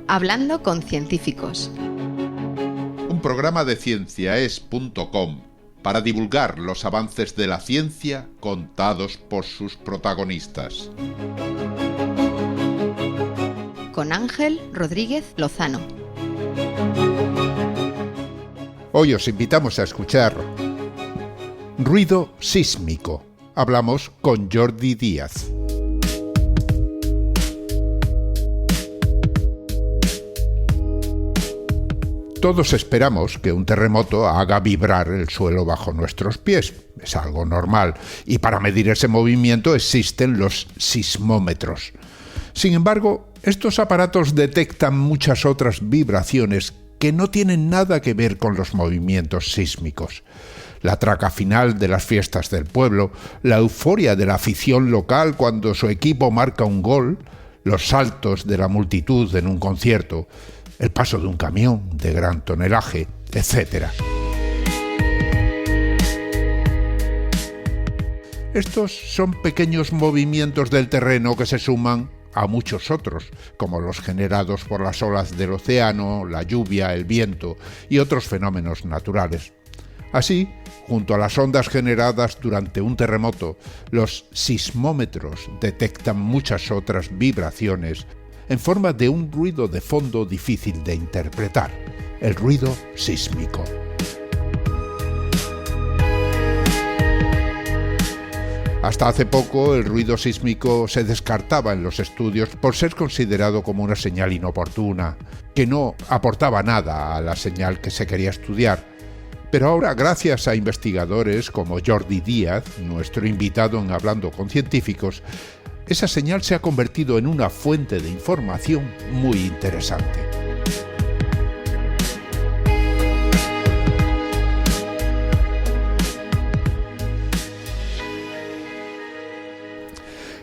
Hablando con científicos. Un programa de cienciaes.com para divulgar los avances de la ciencia contados por sus protagonistas. Con Ángel Rodríguez Lozano. Hoy os invitamos a escuchar Ruido sísmico. Hablamos con Jordi Díaz. Todos esperamos que un terremoto haga vibrar el suelo bajo nuestros pies. Es algo normal. Y para medir ese movimiento existen los sismómetros. Sin embargo, estos aparatos detectan muchas otras vibraciones que no tienen nada que ver con los movimientos sísmicos. La traca final de las fiestas del pueblo, la euforia de la afición local cuando su equipo marca un gol, los saltos de la multitud en un concierto, el paso de un camión de gran tonelaje, etc. Estos son pequeños movimientos del terreno que se suman a muchos otros, como los generados por las olas del océano, la lluvia, el viento y otros fenómenos naturales. Así, junto a las ondas generadas durante un terremoto, los sismómetros detectan muchas otras vibraciones en forma de un ruido de fondo difícil de interpretar, el ruido sísmico. Hasta hace poco el ruido sísmico se descartaba en los estudios por ser considerado como una señal inoportuna, que no aportaba nada a la señal que se quería estudiar. Pero ahora, gracias a investigadores como Jordi Díaz, nuestro invitado en Hablando con Científicos, esa señal se ha convertido en una fuente de información muy interesante.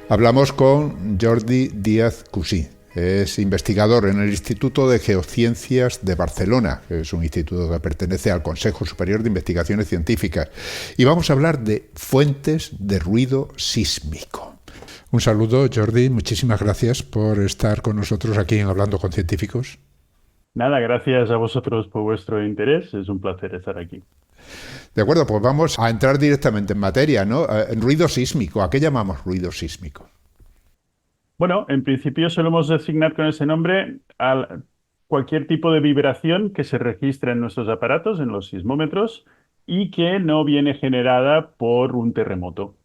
Hablamos con Jordi Díaz Cusí. Es investigador en el Instituto de Geociencias de Barcelona, que es un instituto que pertenece al Consejo Superior de Investigaciones Científicas. Y vamos a hablar de fuentes de ruido sísmico. Un saludo, Jordi. Muchísimas gracias por estar con nosotros aquí en Hablando con Científicos. Nada, gracias a vosotros por vuestro interés. Es un placer estar aquí. De acuerdo, pues vamos a entrar directamente en materia, ¿no? Ruido sísmico. ¿A qué llamamos ruido sísmico? Bueno, en principio solemos designar con ese nombre a cualquier tipo de vibración que se registra en nuestros aparatos, en los sismómetros, y que no viene generada por un terremoto.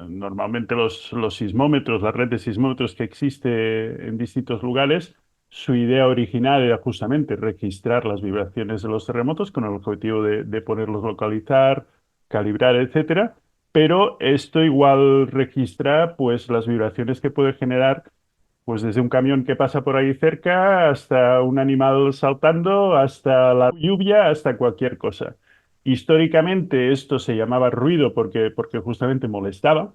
Normalmente los sismómetros, la red de sismómetros que existe en distintos lugares, su idea original era justamente registrar las vibraciones de los terremotos con el objetivo de poderlos localizar, calibrar, etcétera. Pero esto igual registra pues las vibraciones que puede generar pues desde un camión que pasa por ahí cerca hasta un animal saltando, hasta la lluvia, hasta cualquier cosa. Históricamente esto se llamaba ruido porque justamente molestaba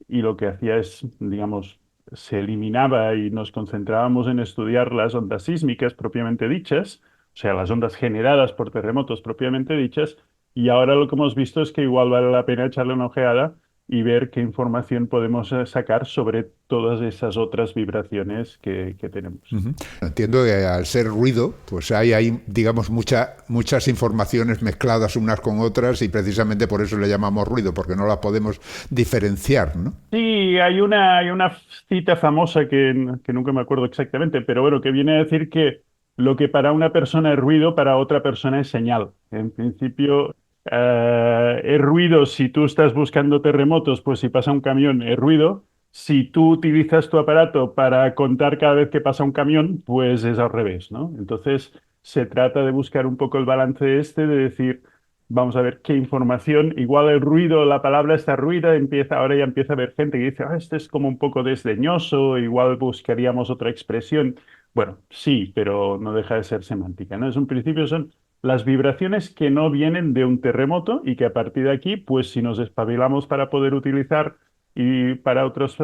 y lo que hacía es, digamos, se eliminaba y nos concentrábamos en estudiar las ondas sísmicas propiamente dichas, o sea, las ondas generadas por terremotos propiamente dichas, y ahora lo que hemos visto es que igual vale la pena echarle una ojeada y ver qué información podemos sacar sobre todas esas otras vibraciones que tenemos. Uh-huh. Entiendo que al ser ruido, pues hay digamos, muchas informaciones mezcladas unas con otras y precisamente por eso le llamamos ruido, porque no las podemos diferenciar, ¿no? Sí, hay una cita famosa que nunca me acuerdo exactamente, pero bueno, que viene a decir que lo que para una persona es ruido, para otra persona es señal. En principio, es ruido si tú estás buscando terremotos, pues si pasa un camión es ruido. Si tú utilizas tu aparato para contar cada vez que pasa un camión, pues es al revés, ¿no? Entonces, se trata de buscar un poco el balance de decir, vamos a ver qué información, igual el ruido, la palabra está ruida, ahora ya empieza a haber gente que dice, este es como un poco desdeñoso, igual buscaríamos otra expresión. Bueno, sí, pero no deja de ser semántica, ¿no? Es un principio, son las vibraciones que no vienen de un terremoto y que a partir de aquí, pues si nos espabilamos para poder utilizar y para otras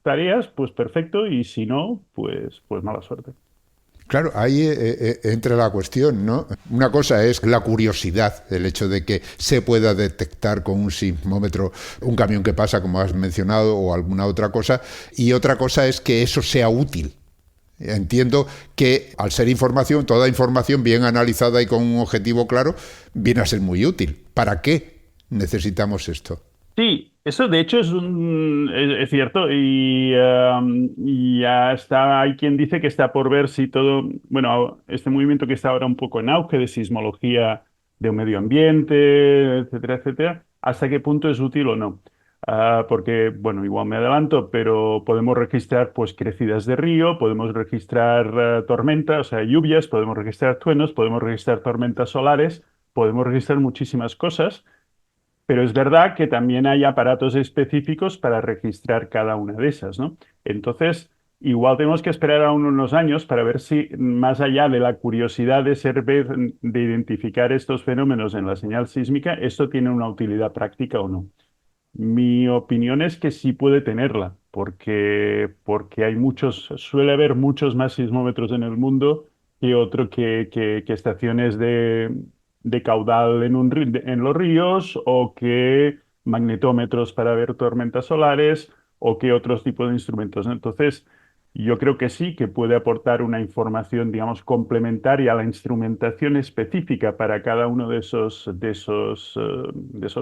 tareas, pues perfecto, y si no, pues mala suerte. Claro, ahí entra la cuestión, ¿no? Una cosa es la curiosidad, el hecho de que se pueda detectar con un sismómetro un camión que pasa, como has mencionado, o alguna otra cosa, y otra cosa es que eso sea útil. Entiendo que al ser información, toda información bien analizada y con un objetivo claro, viene a ser muy útil. ¿Para qué necesitamos esto? Sí, eso de hecho es cierto y ya está, hay quien dice que está por ver si todo, bueno, este movimiento que está ahora un poco en auge de sismología de medio ambiente, etcétera, etcétera, hasta qué punto es útil o no. Porque, bueno, igual me adelanto, pero podemos registrar pues crecidas de río, podemos registrar tormentas, o sea, lluvias, podemos registrar truenos, podemos registrar tormentas solares, podemos registrar muchísimas cosas. Pero es verdad que también hay aparatos específicos para registrar cada una de esas, ¿no? Entonces, igual tenemos que esperar aún unos años para ver si, más allá de la curiosidad de de identificar estos fenómenos en la señal sísmica, esto tiene una utilidad práctica o no. Mi opinión es que sí puede tenerla, porque hay suele haber muchos más sismómetros en el mundo que estaciones de caudal en los ríos o que magnetómetros para ver tormentas solares o que otros tipos de instrumentos, ¿no? Entonces, yo creo que sí, que puede aportar una información, digamos, complementaria a la instrumentación específica para cada uno de esos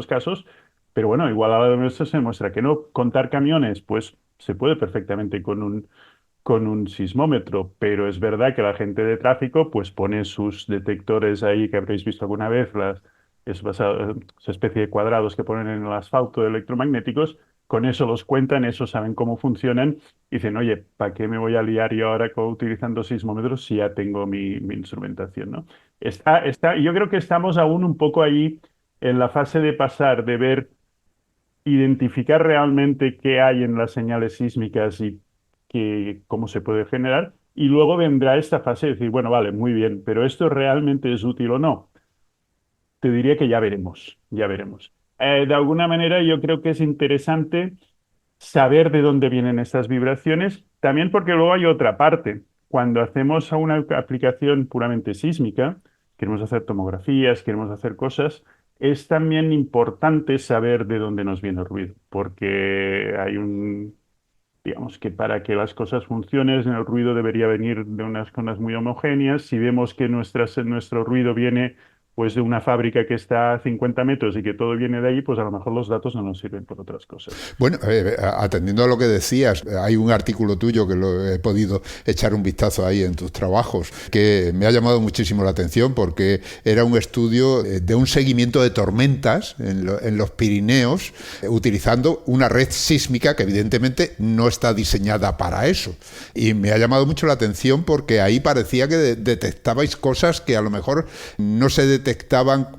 casos. Pero bueno, igual a la vez se demuestra que no. Contar camiones, pues se puede perfectamente con un sismómetro, pero es verdad que la gente de tráfico pues pone sus detectores ahí que habréis visto alguna vez, esa especie de cuadrados que ponen en el asfalto electromagnéticos, con eso los cuentan, eso saben cómo funcionan y dicen, oye, ¿para qué me voy a liar yo ahora utilizando sismómetros si ya tengo mi instrumentación, ¿no? Yo creo que estamos aún un poco ahí en la fase de pasar de ver identificar realmente qué hay en las señales sísmicas y cómo se puede generar. Y luego vendrá esta fase de decir, bueno, vale, muy bien, pero ¿esto realmente es útil o no? Te diría que ya veremos, ya veremos. De alguna manera yo creo que es interesante saber de dónde vienen estas vibraciones, también porque luego hay otra parte. Cuando hacemos a una aplicación puramente sísmica, queremos hacer tomografías, queremos hacer cosas, es también importante saber de dónde nos viene el ruido, porque digamos que para que las cosas funcionen, el ruido debería venir de unas zonas muy homogéneas. Si vemos que nuestro ruido viene pues de una fábrica que está a 50 metros y que todo viene de ahí, pues a lo mejor los datos no nos sirven por otras cosas. Bueno, atendiendo a lo que decías, hay un artículo tuyo que lo he podido echar un vistazo ahí en tus trabajos, que me ha llamado muchísimo la atención porque era un estudio de un seguimiento de tormentas en los Pirineos, utilizando una red sísmica que evidentemente no está diseñada para eso. Y me ha llamado mucho la atención porque ahí parecía que detectabais cosas que a lo mejor no se detectaban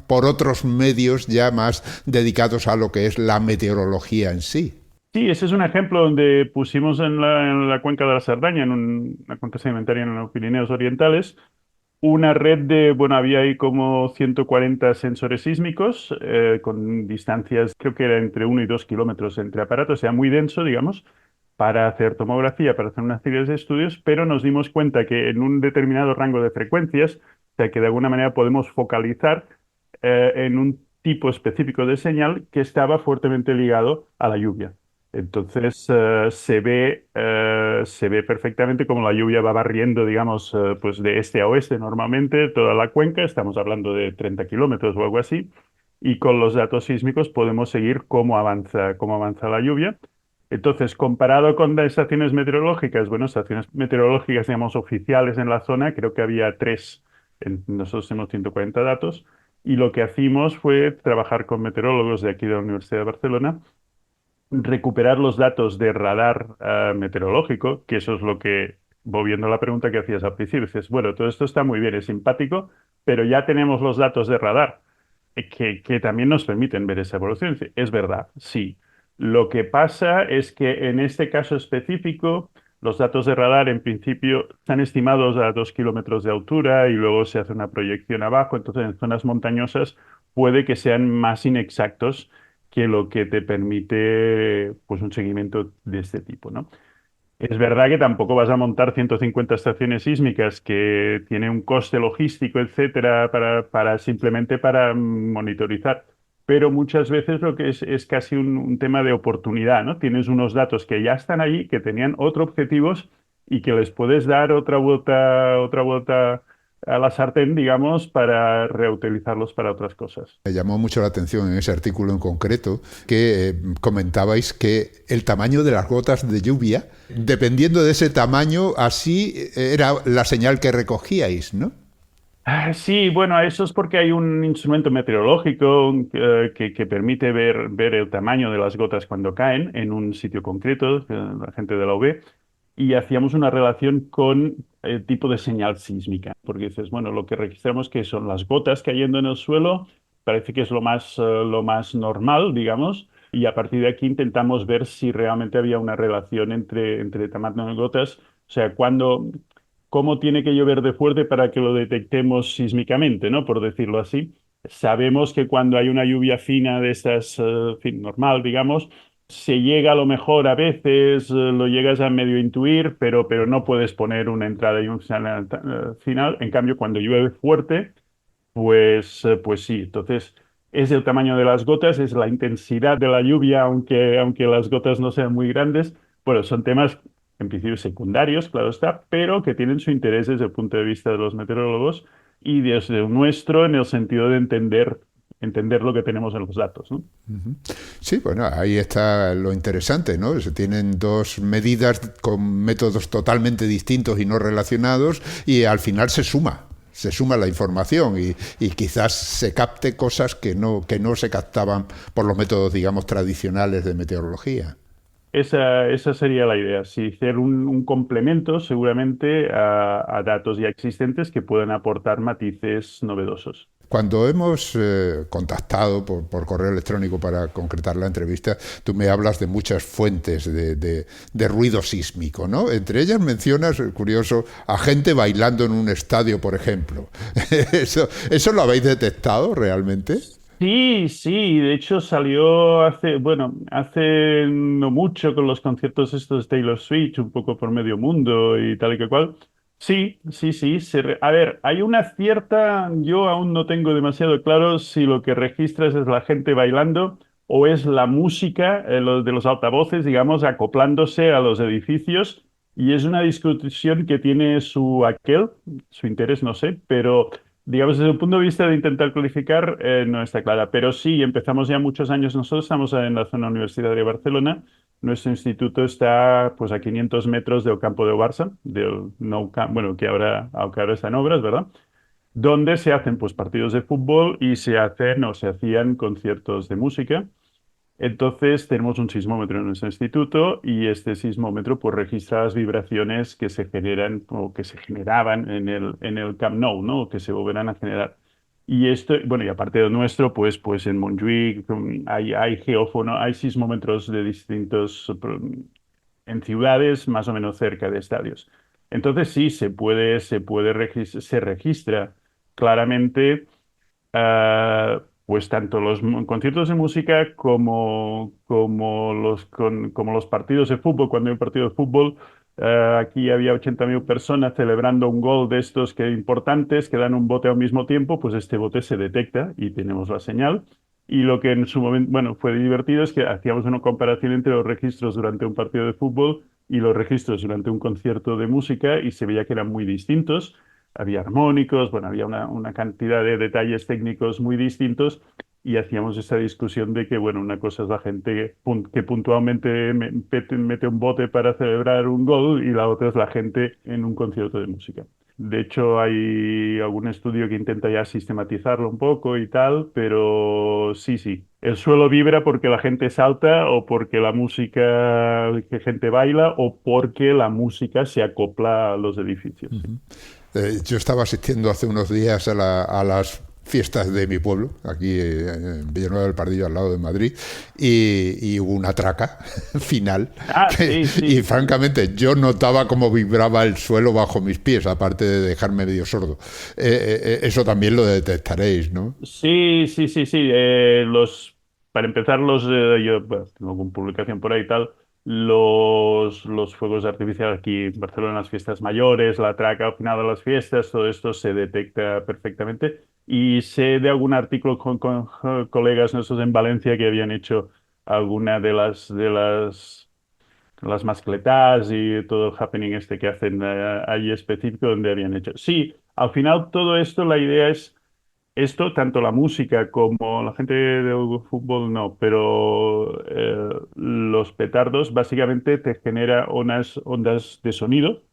por otros medios ya más dedicados a lo que es la meteorología en sí. Sí, ese es un ejemplo donde pusimos en la cuenca de la Cerdaña, en una cuenca sedimentaria en los Pirineos Orientales, una red bueno, había ahí como 140 sensores sísmicos con distancias, creo que era entre 1 y 2 kilómetros entre aparatos, o sea, muy denso, digamos, para hacer tomografía, para hacer una serie de estudios, pero nos dimos cuenta que en un determinado rango de frecuencias, o sea, que de alguna manera podemos focalizar en un tipo específico de señal que estaba fuertemente ligado a la lluvia. Entonces se ve perfectamente cómo la lluvia va barriendo, digamos, pues de este a oeste normalmente toda la cuenca, estamos hablando de 30 kilómetros o algo así, y con los datos sísmicos podemos seguir cómo avanza la lluvia. Entonces, comparado con las estaciones meteorológicas, bueno, estaciones meteorológicas, digamos, oficiales en la zona, creo que había tres, nosotros tenemos 140 datos, y lo que hicimos fue trabajar con meteorólogos de aquí de la Universidad de Barcelona, recuperar los datos de radar meteorológico, que eso es lo que, volviendo a la pregunta que hacías al principio, dices, bueno, todo esto está muy bien, es simpático, pero ya tenemos los datos de radar que también nos permiten ver esa evolución. Es verdad, sí. Lo que pasa es que en este caso específico, los datos de radar en principio están estimados a 2 kilómetros de altura y luego se hace una proyección abajo, entonces en zonas montañosas puede que sean más inexactos que lo que te permite pues, un seguimiento de este tipo, ¿no? Es verdad que tampoco vas a montar 150 estaciones sísmicas que tiene un coste logístico, etcétera, simplemente para monitorizar. Pero muchas veces lo que es casi un tema de oportunidad, ¿no? Tienes unos datos que ya están ahí, que tenían otros objetivos y que les puedes dar otra vuelta a la sartén, digamos, para reutilizarlos para otras cosas. Me llamó mucho la atención en ese artículo en concreto que comentabais que el tamaño de las gotas de lluvia, dependiendo de ese tamaño, así era la señal que recogíais, ¿no? Sí, bueno, eso es porque hay un instrumento meteorológico que permite ver el tamaño de las gotas cuando caen en un sitio concreto, la gente de la UB, y hacíamos una relación con el tipo de señal sísmica, porque dices, bueno, lo que registramos que son las gotas cayendo en el suelo, parece que es lo más normal, digamos, y a partir de aquí intentamos ver si realmente había una relación entre tamaño de gotas, o sea, cómo tiene que llover de fuerte para que lo detectemos sísmicamente, ¿no? Por decirlo así. Sabemos que cuando hay una lluvia fina de estas, fin, normal, digamos, se llega a lo mejor a veces, lo llegas a medio intuir, pero no puedes poner una entrada y un final. En cambio, cuando llueve fuerte, pues sí. Entonces, es el tamaño de las gotas, es la intensidad de la lluvia, aunque las gotas no sean muy grandes. Bueno, son temas en principio secundarios, claro está, pero que tienen su interés desde el punto de vista de los meteorólogos y desde el nuestro en el sentido de entender lo que tenemos en los datos, ¿no? Sí, bueno, ahí está lo interesante, ¿no? Se tienen dos medidas con métodos totalmente distintos y no relacionados y al final se suma la información y quizás se capte cosas que no se captaban por los métodos, digamos, tradicionales de meteorología. Esa sería la idea, sí, hacer un complemento seguramente a datos ya existentes que puedan aportar matices novedosos. Cuando hemos contactado por correo electrónico para concretar la entrevista, tú me hablas de muchas fuentes de ruido sísmico, ¿no? Entre ellas mencionas, curioso, a gente bailando en un estadio, por ejemplo. ¿Eso lo habéis detectado realmente? Sí, sí, de hecho salió hace no mucho con los conciertos estos de Taylor Swift, un poco por medio mundo y tal y que cual. Sí, sí, sí. A ver, hay una cierta, yo aún no tengo demasiado claro si lo que registras es la gente bailando o es la música de los altavoces, digamos, acoplándose a los edificios. Y es una discusión que tiene su interés, no sé, pero digamos, desde el punto de vista de intentar calificar, no está clara. Pero sí, empezamos ya muchos años. Nosotros estamos en la zona universitaria de Barcelona. Nuestro instituto está pues a 500 metros del campo de Barça, del Nou Camp, bueno, aunque ahora está en obras, ¿verdad? Donde se hacen pues partidos de fútbol y se hacían conciertos de música. Entonces tenemos un sismómetro en nuestro instituto y este sismómetro pues registra las vibraciones que se generan o que se generaban en el Camp Nou, ¿no? O que se volverán a generar. Y esto, bueno, y aparte de nuestro, pues en Montjuic hay geófono, hay sismómetros de en ciudades más o menos cerca de estadios. Entonces sí, se registra claramente pues tanto los conciertos de música como los partidos de fútbol. Cuando hay un partido de fútbol, aquí había 80.000 personas celebrando un gol de estos que importantes que dan un bote al mismo tiempo, pues este bote se detecta y tenemos la señal. Y lo que en su momento, bueno, fue divertido es que hacíamos una comparación entre los registros durante un partido de fútbol y los registros durante un concierto de música y se veía que eran muy distintos. Había armónicos, bueno, había una cantidad de detalles técnicos muy distintos y hacíamos esa discusión de que, bueno, una cosa es la gente que puntualmente mete un bote para celebrar un gol y la otra es la gente en un concierto de música. De hecho, hay algún estudio que intenta ya sistematizarlo un poco y tal, pero sí, sí. El suelo vibra porque la gente salta o porque la música, que gente baila o porque la música se acopla a los edificios. Yo estaba asistiendo hace unos días a las fiestas de mi pueblo, aquí en Villanueva del Pardillo, al lado de Madrid, y hubo una traca final. Sí, sí. Y francamente, yo notaba cómo vibraba el suelo bajo mis pies, aparte de dejarme medio sordo. Eso también lo detectaréis, ¿no? Sí, sí, sí, sí. Para empezar, yo bueno, tengo alguna publicación por ahí y tal. Los fuegos artificiales aquí en Barcelona, las fiestas mayores, la traca al final de las fiestas, todo esto se detecta perfectamente. Y sé de algún artículo con colegas nuestros en Valencia que habían hecho alguna de las las mascletas y todo el happening este que hacen allí específico donde habían hecho. Sí, al final todo esto, la idea es esto, tanto la música como la gente del fútbol no, pero los petardos básicamente te genera unas ondas de sonido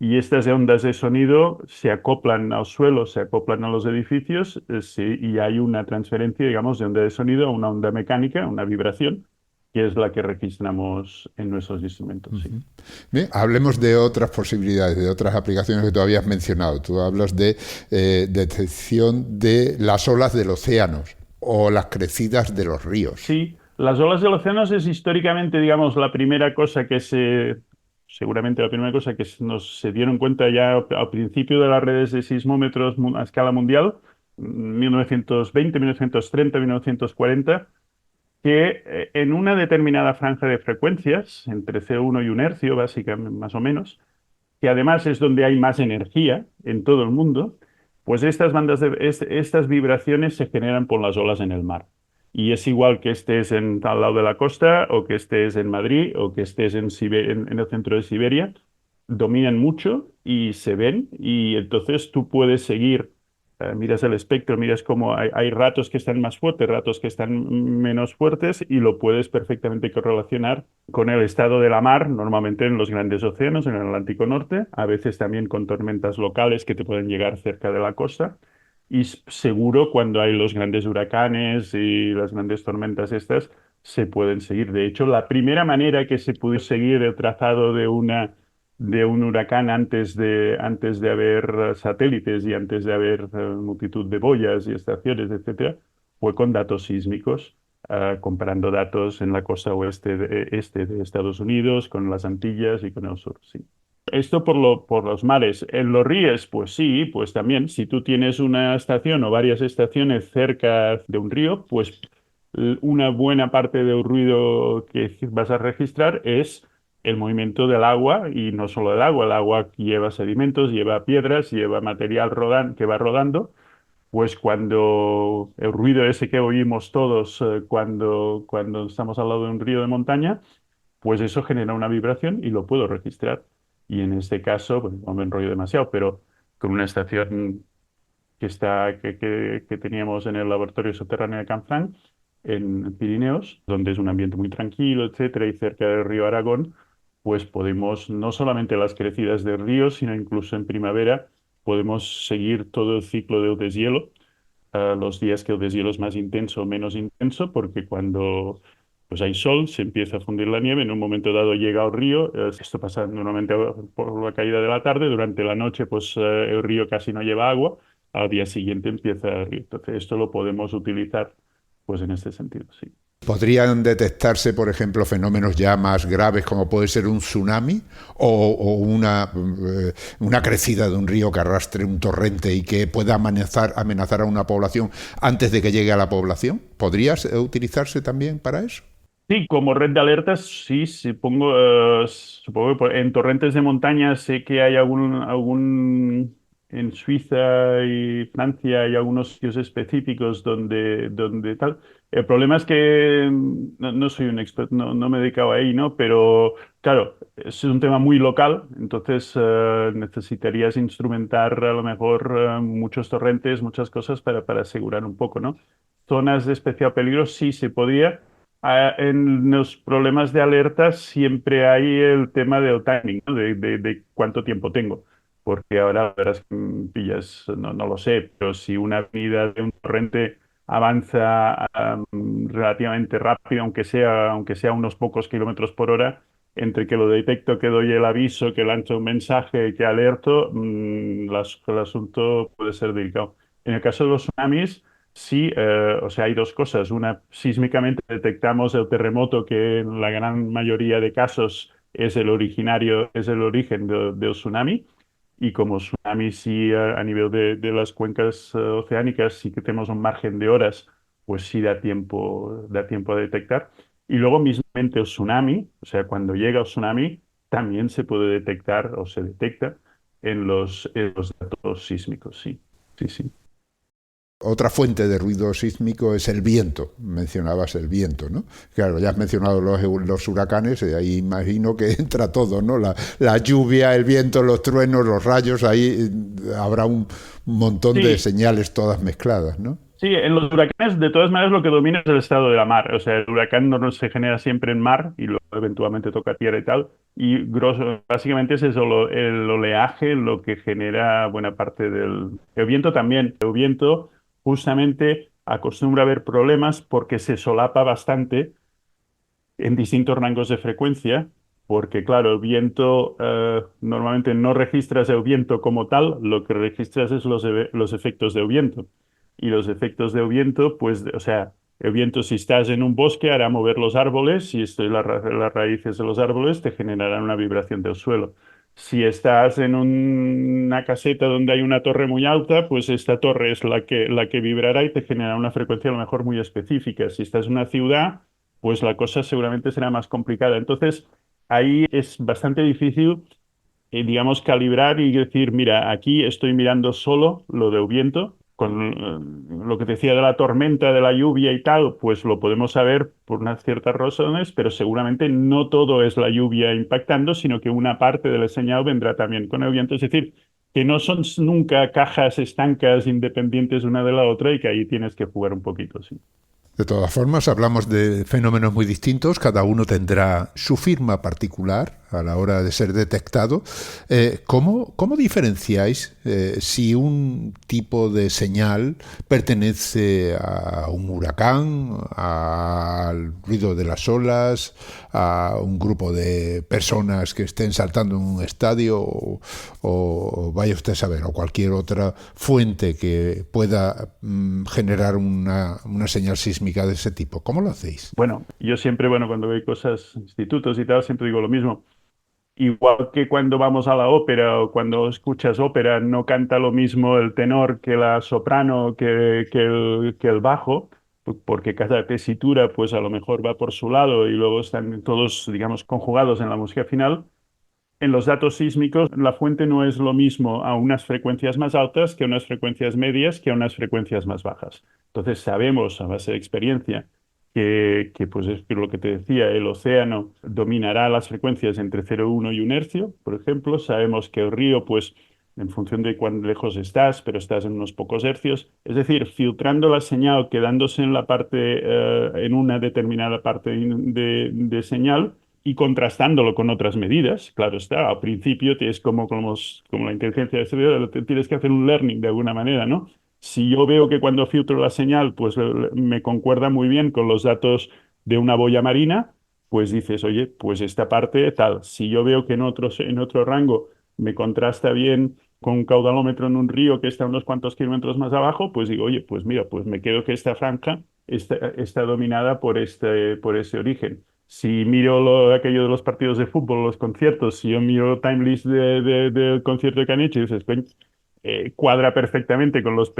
y estas ondas de sonido se acoplan al suelo, se acoplan a los edificios, sí, y hay una transferencia, digamos, de onda de sonido a una onda mecánica, una vibración, que es la que registramos en nuestros instrumentos. Sí. Bien, hablemos de otras posibilidades, de otras aplicaciones que tú habías mencionado. Tú hablas de detección de las olas del océano o las crecidas de los ríos. Sí, las olas del océano es históricamente, digamos, la primera cosa que seguramente la primera cosa que se dieron cuenta ya al principio de las redes de sismómetros a escala mundial, 1920, 1930, 1940, que en una determinada franja de frecuencias, entre 0,1 y 1 hercio, básicamente, más o menos, que además es donde hay más energía en todo el mundo, pues estas vibraciones se generan por las olas en el mar. Y es igual que estés al lado de la costa, o que estés en Madrid, o que estés en el centro de Siberia, dominan mucho y se ven, y entonces tú puedes seguir, miras el espectro, miras cómo hay ratos que están más fuertes, ratos que están menos fuertes, y lo puedes perfectamente correlacionar con el estado de la mar, normalmente en los grandes océanos, en el Atlántico Norte, a veces también con tormentas locales que te pueden llegar cerca de la costa. Y seguro cuando hay los grandes huracanes y las grandes tormentas estas, se pueden seguir. De hecho, la primera manera que se pudo seguir el trazado de un huracán antes de haber satélites y antes de haber multitud de boyas y estaciones, etcétera, fue con datos sísmicos, comparando datos en la costa este de Estados Unidos, con las Antillas y con el sur, sí. Esto por los mares. En los ríos, pues sí, pues también. Si tú tienes una estación o varias estaciones cerca de un río, pues una buena parte del ruido que vas a registrar es el movimiento del agua, y no solo del agua. El agua lleva sedimentos, lleva piedras, lleva material que va rodando. Pues cuando el ruido ese que oímos todos cuando estamos al lado de un río de montaña, pues eso genera una vibración y lo puedo registrar. Y en este caso, pues no me enrollo demasiado, pero con una estación que teníamos en el laboratorio subterráneo de Canfranc, en Pirineos, donde es un ambiente muy tranquilo, etcétera, y cerca del río Aragón, pues podemos, no solamente las crecidas del río, sino incluso en primavera, podemos seguir todo el ciclo del deshielo, los días que el deshielo es más intenso o menos intenso, porque cuando pues hay sol, se empieza a fundir la nieve, en un momento dado llega al río, esto pasa normalmente por la caída de la tarde, durante la noche pues el río casi no lleva agua, al día siguiente empieza el río. Entonces esto lo podemos utilizar pues en este sentido, sí. ¿Podrían detectarse, por ejemplo, fenómenos ya más graves como puede ser un tsunami o una crecida de un río que arrastre un torrente y que pueda amenazar a una población antes de que llegue a la población? ¿Podría utilizarse también para eso? Sí, como red de alertas, sí, supongo que en torrentes de montaña sé que hay en Suiza y Francia hay algunos sitios específicos donde tal. El problema es que no soy un experto, no me he dedicado ahí, ¿no? Pero claro, es un tema muy local, entonces necesitarías instrumentar a lo mejor muchos torrentes, muchas cosas para asegurar un poco, ¿no? Zonas de especial peligro sí se podría. En los problemas de alerta siempre hay el tema del timing, ¿no? De cuánto tiempo tengo. Porque ahora verás que pillas, no lo sé, pero si una avenida de un torrente avanza relativamente rápido, aunque sea unos pocos kilómetros por hora, entre que lo detecto, que doy el aviso, que lanzo un mensaje, que alerto, el asunto puede ser delicado. En el caso de los tsunamis, sí, o sea, hay dos cosas. Una, sísmicamente detectamos el terremoto, que en la gran mayoría de casos es el origen del tsunami. Y como tsunami sí a nivel de las cuencas oceánicas sí que tenemos un margen de horas, pues sí da tiempo a detectar. Y luego mismamente el tsunami, o sea, cuando llega el tsunami, también se puede detectar o se detecta en los datos sísmicos, sí. Sí, sí. Otra fuente de ruido sísmico es el viento. Mencionabas el viento, ¿no? Claro, ya has mencionado los huracanes, y ahí imagino que entra todo, ¿no? La lluvia, el viento, los truenos, los rayos, ahí habrá un montón de Sí, señales todas mezcladas, ¿no? sí, en los huracanes, de todas maneras, lo que domina es el estado de la mar. O sea, el huracán no se genera siempre en mar y luego eventualmente toca tierra y tal. Y básicamente es eso, el oleaje lo que genera buena parte del... El viento también. El viento justamente acostumbra a haber problemas porque se solapa bastante en distintos rangos de frecuencia, porque claro, el viento, normalmente no registras el viento como tal, lo que registras es los efectos del viento. Y los efectos del viento, pues, o sea, el viento si estás en un bosque hará mover los árboles, si esto es las raíces de los árboles te generarán una vibración del suelo. Si estás en una caseta donde hay una torre muy alta, pues esta torre es la que vibrará y te generará una frecuencia a lo mejor muy específica. Si estás en una ciudad, pues la cosa seguramente será más complicada. Entonces, ahí es bastante difícil, digamos, calibrar y decir, mira, aquí estoy mirando solo lo del viento. Con lo que te decía de la tormenta, de la lluvia y tal, pues lo podemos saber por unas ciertas razones, pero seguramente no todo es la lluvia impactando, sino que una parte de la señal vendrá también con el viento. Es decir, que no son nunca cajas estancas independientes una de la otra y que ahí tienes que jugar un poquito, sí. De todas formas, hablamos de fenómenos muy distintos, cada uno tendrá su firma particular a la hora de ser detectado. ¿Cómo diferenciáis si un tipo de señal pertenece a un huracán, al ruido de las olas, a un grupo de personas que estén saltando en un estadio o vaya usted a saber, o cualquier otra fuente que pueda generar una señal sísmica de ese tipo? ¿Cómo lo hacéis? Bueno, yo siempre, bueno, cuando veo cosas, institutos y tal, siempre digo lo mismo. Igual que cuando vamos a la ópera o cuando escuchas ópera, no canta lo mismo el tenor que la soprano que el bajo, porque cada tesitura pues a lo mejor va por su lado y luego están todos, digamos, conjugados en la música final. En los datos sísmicos, la fuente no es lo mismo a unas frecuencias más altas que a unas frecuencias medias que a unas frecuencias más bajas. Entonces sabemos a base de experiencia que pues es lo que te decía, el océano dominará las frecuencias entre 0,1 y 1 hercio, por ejemplo. Sabemos que el río, pues en función de cuán lejos estás, pero estás en unos pocos hercios. Es decir, filtrando la señal, quedándose en la parte, en una determinada parte de señal y contrastándolo con otras medidas. Claro está, al principio es como la inteligencia artificial, tienes que hacer un learning de alguna manera, ¿no? Si yo veo que cuando filtro la señal, pues me concuerda muy bien con los datos de una boya marina, pues dices, oye, pues esta parte tal. Si yo veo que en otro rango me contrasta bien con un caudalómetro en un río que está unos cuantos kilómetros más abajo, pues digo, oye, pues mira, pues me quedo que esta franja está dominada por ese origen. Si miro aquello de los partidos de fútbol, los conciertos, si yo miro time list del concierto de Caniche, dices, "Coño, cuadra perfectamente con los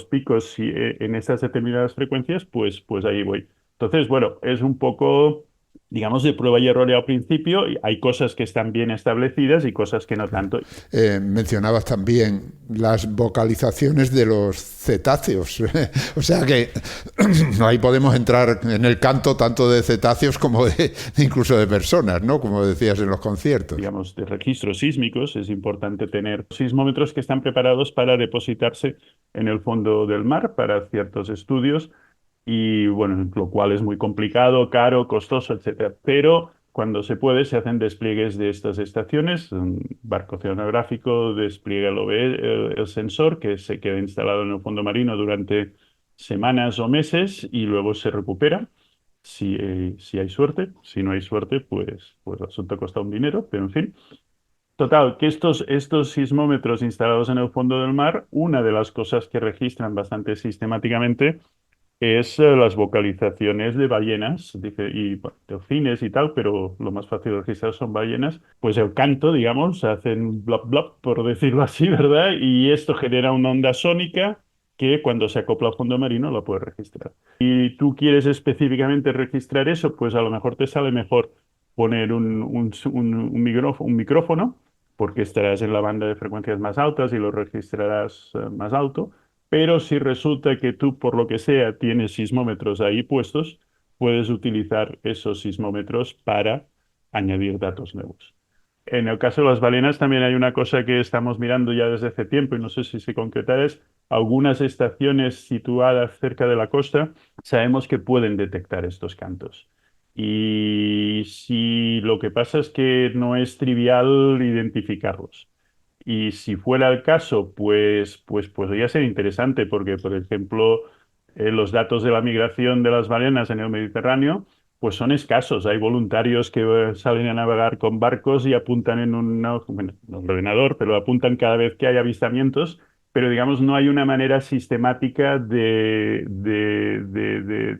picos en esas determinadas frecuencias, pues ahí voy. Entonces, bueno, es un poco, digamos, de prueba y error al principio. Y hay cosas que están bien establecidas y cosas que no tanto. Mencionabas también las vocalizaciones de los cetáceos. O sea que ahí podemos entrar en el canto tanto de cetáceos como incluso de personas, ¿no? Como decías en los conciertos. Digamos, de registros sísmicos, es importante tener sismómetros que están preparados para depositarse en el fondo del mar para ciertos estudios y, bueno, lo cual es muy complicado, caro, costoso, etcétera. Pero cuando se puede, se hacen despliegues de estas estaciones. Un barco oceanográfico despliega el sensor que se queda instalado en el fondo marino durante semanas o meses y luego se recupera. Si hay suerte, si no hay suerte, pues el asunto cuesta un dinero, pero en fin. Total, que estos sismómetros instalados en el fondo del mar, una de las cosas que registran bastante sistemáticamente es las vocalizaciones de ballenas y bueno, delfines y tal, pero lo más fácil de registrar son ballenas. Pues el canto, digamos, hacen blop blop, por decirlo así, ¿verdad? Y esto genera una onda sónica que cuando se acopla al fondo marino la puedes registrar. Y tú quieres específicamente registrar eso, pues a lo mejor te sale mejor poner un micrófono, porque estarás en la banda de frecuencias más altas y lo registrarás más alto. pero si resulta que tú, por lo que sea, tienes sismómetros ahí puestos, puedes utilizar esos sismómetros para añadir datos nuevos. En el caso de las balenas también hay una cosa que estamos mirando ya desde hace tiempo y no sé si se concretará, es algunas estaciones situadas cerca de la costa, sabemos que pueden detectar estos cantos. Y si lo que pasa es que no es trivial identificarlos. Y si fuera el caso, pues podría ser interesante porque, por ejemplo, los datos de la migración de las balenas en el Mediterráneo pues son escasos. Hay voluntarios que salen a navegar con barcos y apuntan en bueno, en un ordenador, pero apuntan cada vez que hay avistamientos, pero digamos no hay una manera sistemática de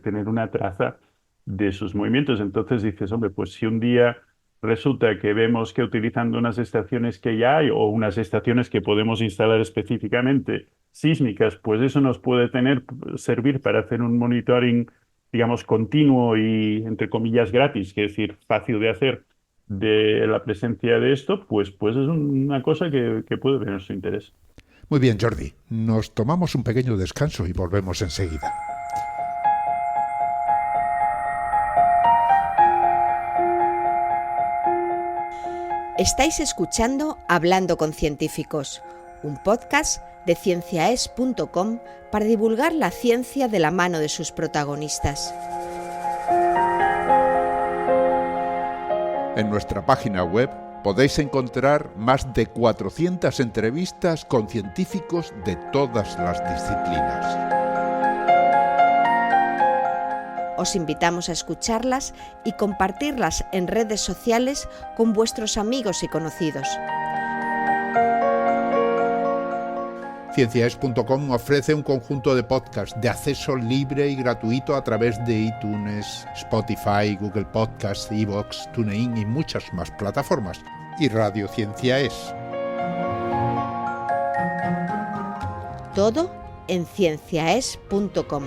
tener una traza de sus movimientos. Entonces dices, hombre, pues si un día resulta que vemos que utilizando unas estaciones que ya hay o unas estaciones que podemos instalar específicamente sísmicas, pues eso nos puede servir para hacer un monitoring, digamos, continuo y, entre comillas, gratis, que es decir, fácil de hacer de la presencia de esto, pues es una cosa que puede tener su interés. Muy bien, Jordi. Nos tomamos un pequeño descanso y volvemos enseguida. Estáis escuchando Hablando con Científicos, un podcast de cienciaes.com para divulgar la ciencia de la mano de sus protagonistas. En nuestra página web podéis encontrar más de 400 entrevistas con científicos de todas las disciplinas. Os invitamos a escucharlas y compartirlas en redes sociales con vuestros amigos y conocidos. Cienciaes.com ofrece un conjunto de podcasts de acceso libre y gratuito a través de iTunes, Spotify, Google Podcasts, iVoox, TuneIn y muchas más plataformas. Y Radio Ciencia Es. Todo en cienciaes.com.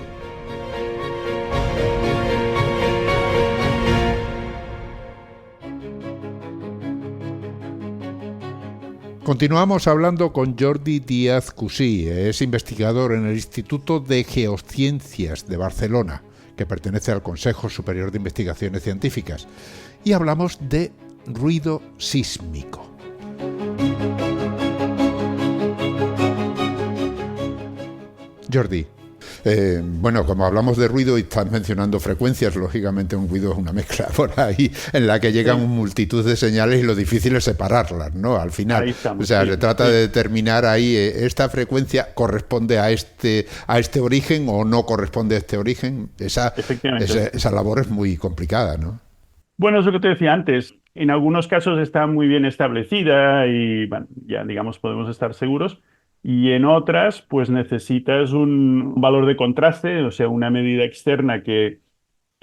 Continuamos hablando con Jordi Díaz Cusí, es investigador en el Instituto de Geociencias de Barcelona, que pertenece al Consejo Superior de Investigaciones Científicas, y hablamos de ruido sísmico. Jordi, bueno, como hablamos de ruido y estás mencionando frecuencias, lógicamente un ruido es una mezcla por ahí en la que llegan multitud de señales y lo difícil es separarlas, ¿no? Al final, estamos, o sea, se trata de determinar ahí esta frecuencia corresponde a este origen o no corresponde a este origen. Esa labor es muy complicada, ¿no? Bueno, es lo que te decía antes. En algunos casos está muy bien establecida y bueno, ya digamos podemos estar seguros. Y en otras, pues necesitas un valor de contraste, o sea, una medida externa que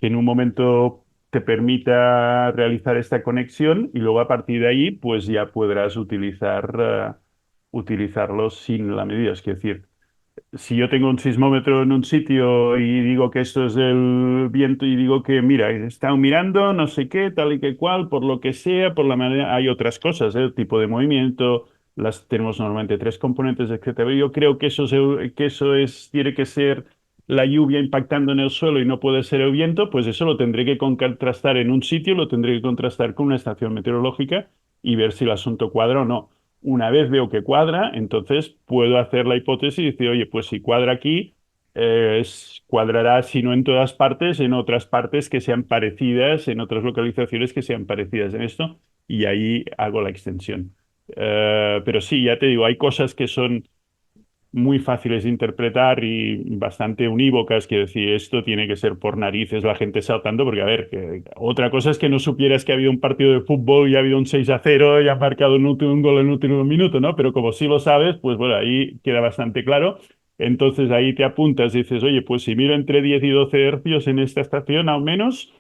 en un momento te permita realizar esta conexión y luego a partir de ahí, pues ya podrás utilizarlo sin la medida. Es decir, si yo tengo un sismómetro en un sitio y digo que esto es del viento y digo que, mira, he estado mirando, no sé qué, tal y que cual, por lo que sea, por la manera, hay otras cosas, el tipo de movimiento, las tenemos normalmente 3 componentes, etcétera. Yo creo que tiene que ser la lluvia impactando en el suelo y no puede ser el viento, pues eso lo tendré que contrastar en un sitio, lo tendré que contrastar con una estación meteorológica y ver si el asunto cuadra o no. Una vez veo que cuadra, entonces puedo hacer la hipótesis y decir, oye, pues si cuadra aquí, cuadrará, si no en todas partes, en otras partes que sean parecidas, en otras localizaciones que sean parecidas en esto, y ahí hago la extensión. Pero sí, ya te digo, hay cosas que son muy fáciles de interpretar y bastante unívocas, que decir, esto tiene que ser por narices la gente saltando, porque a ver, otra cosa es que no supieras que ha habido un partido de fútbol y ha habido un 6-0 y ha marcado un gol en el último minuto, ¿no? Pero como sí lo sabes, pues bueno, ahí queda bastante claro. Entonces ahí te apuntas y dices, oye, pues si miro entre 10 y 12 hercios en esta estación al menos,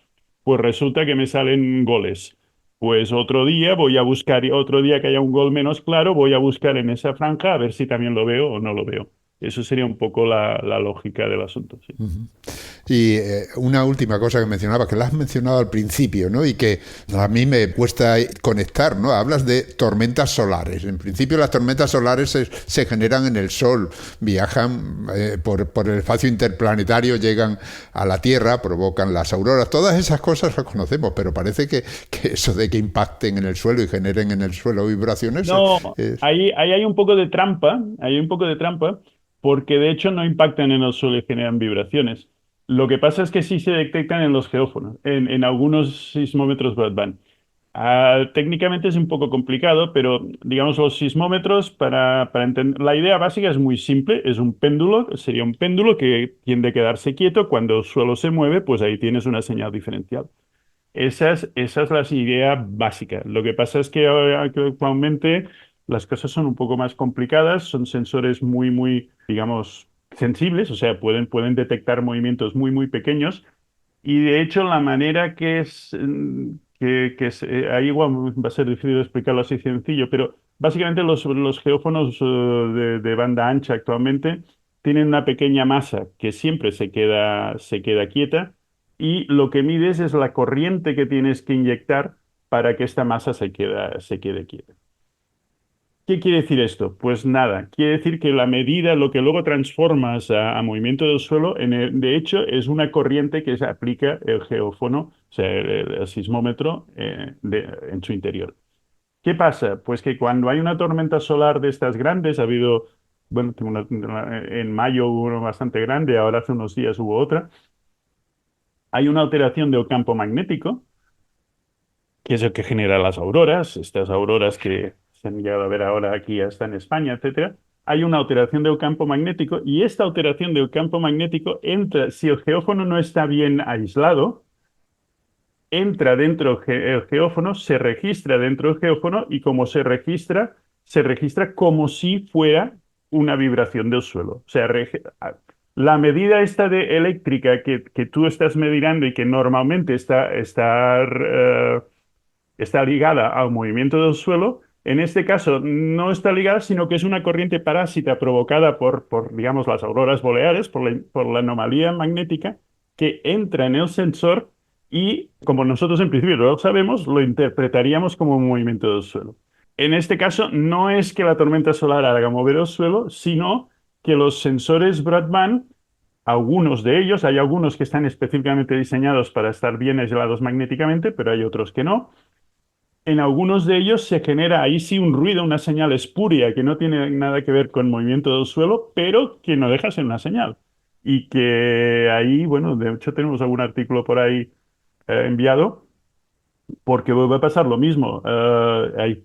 pues resulta que me salen goles. Pues otro día que haya un gol menos claro, voy a buscar en esa franja a ver si también lo veo o no lo veo. Eso sería un poco la lógica del asunto. Sí. Y una última cosa que mencionaba, que la has mencionado al principio, ¿no? Y que a mí me cuesta conectar, ¿no? Hablas de tormentas solares. En principio las tormentas solares se generan en el Sol, viajan por el espacio interplanetario, llegan a la Tierra, provocan las auroras. Todas esas cosas las conocemos, pero parece que eso de que impacten en el suelo y generen en el suelo vibraciones... No, ahí hay un poco de trampa, porque de hecho no impactan en el suelo y generan vibraciones. Lo que pasa es que sí se detectan en los geófonos, en algunos sismómetros broadband. Técnicamente es un poco complicado, pero digamos los sismómetros, para entender, la idea básica es muy simple, es un péndulo, sería un péndulo que tiende a quedarse quieto, cuando el suelo se mueve, pues ahí tienes una señal diferencial. Esa es la idea básica. Lo que pasa es que actualmente las cosas son un poco más complicadas, son sensores muy, digamos, sensibles, o sea, pueden detectar movimientos muy pequeños. Y de hecho, la manera que es, ahí igual va a ser difícil explicarlo así sencillo, pero básicamente los geófonos de banda ancha actualmente tienen una pequeña masa que siempre se queda quieta, y lo que mides es la corriente que tienes que inyectar para que esta masa se quede quieta. ¿Qué quiere decir esto? Pues nada, quiere decir que la medida, lo que luego transformas a movimiento del suelo, de hecho, es una corriente que se aplica el geófono, o sea, el sismómetro, en su interior. ¿Qué pasa? Pues que cuando hay una tormenta solar de estas grandes, ha habido, bueno, en mayo hubo una bastante grande, ahora hace unos días hubo otra, hay una alteración del campo magnético, que es el que genera las auroras, estas auroras que se han llegado a ver ahora aquí hasta en España, etcétera. Hay una alteración del campo magnético, y esta alteración del campo magnético entra, si el geófono no está bien aislado, entra dentro del geófono, se registra dentro del geófono, y como se registra como si fuera una vibración del suelo. O sea, la medida esta de eléctrica que tú estás midiendo y que normalmente está ligada al movimiento del suelo, en este caso no está ligada, sino que es una corriente parásita provocada por digamos, las auroras boreales, por la anomalía magnética, que entra en el sensor, y como nosotros en principio no lo sabemos, lo interpretaríamos como un movimiento del suelo. En este caso no es que la tormenta solar haga mover el suelo, sino que los sensores Broadband, algunos de ellos, hay algunos que están específicamente diseñados para estar bien aislados magnéticamente, pero hay otros que no. En algunos de ellos se genera ahí sí un ruido, una señal espuria que no tiene nada que ver con movimiento del suelo, pero que no deja ser una señal. Y que ahí, bueno, de hecho tenemos algún artículo por ahí enviado, porque vuelve a pasar lo mismo.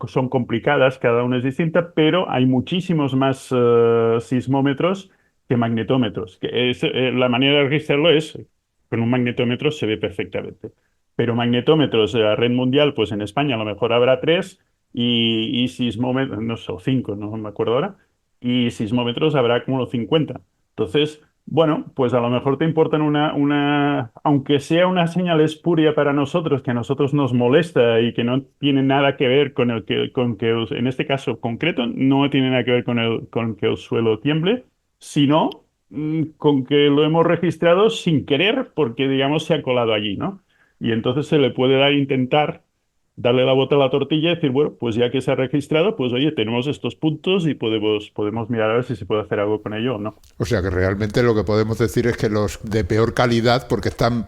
Son complicadas, cada una es distinta, pero hay muchísimos más sismómetros que magnetómetros. La manera de registrarlo es, con un magnetómetro se ve perfectamente. Pero magnetómetros a red mundial, pues en España a lo mejor habrá 3, y sismómetros, no sé, o 5, no me acuerdo ahora, y sismómetros habrá como los 50. Entonces, bueno, pues a lo mejor te importan aunque sea una señal espuria para nosotros, que a nosotros nos molesta y que no tiene nada que ver en este caso concreto, no tiene nada que ver con que el suelo tiemble, sino con que lo hemos registrado sin querer, porque digamos se ha colado allí, ¿no? Y entonces se le puede intentar darle la vuelta a la tortilla y decir, bueno, pues ya que se ha registrado, pues oye, tenemos estos puntos y podemos mirar a ver si se puede hacer algo con ello o no. O sea que realmente lo que podemos decir es que los de peor calidad, porque están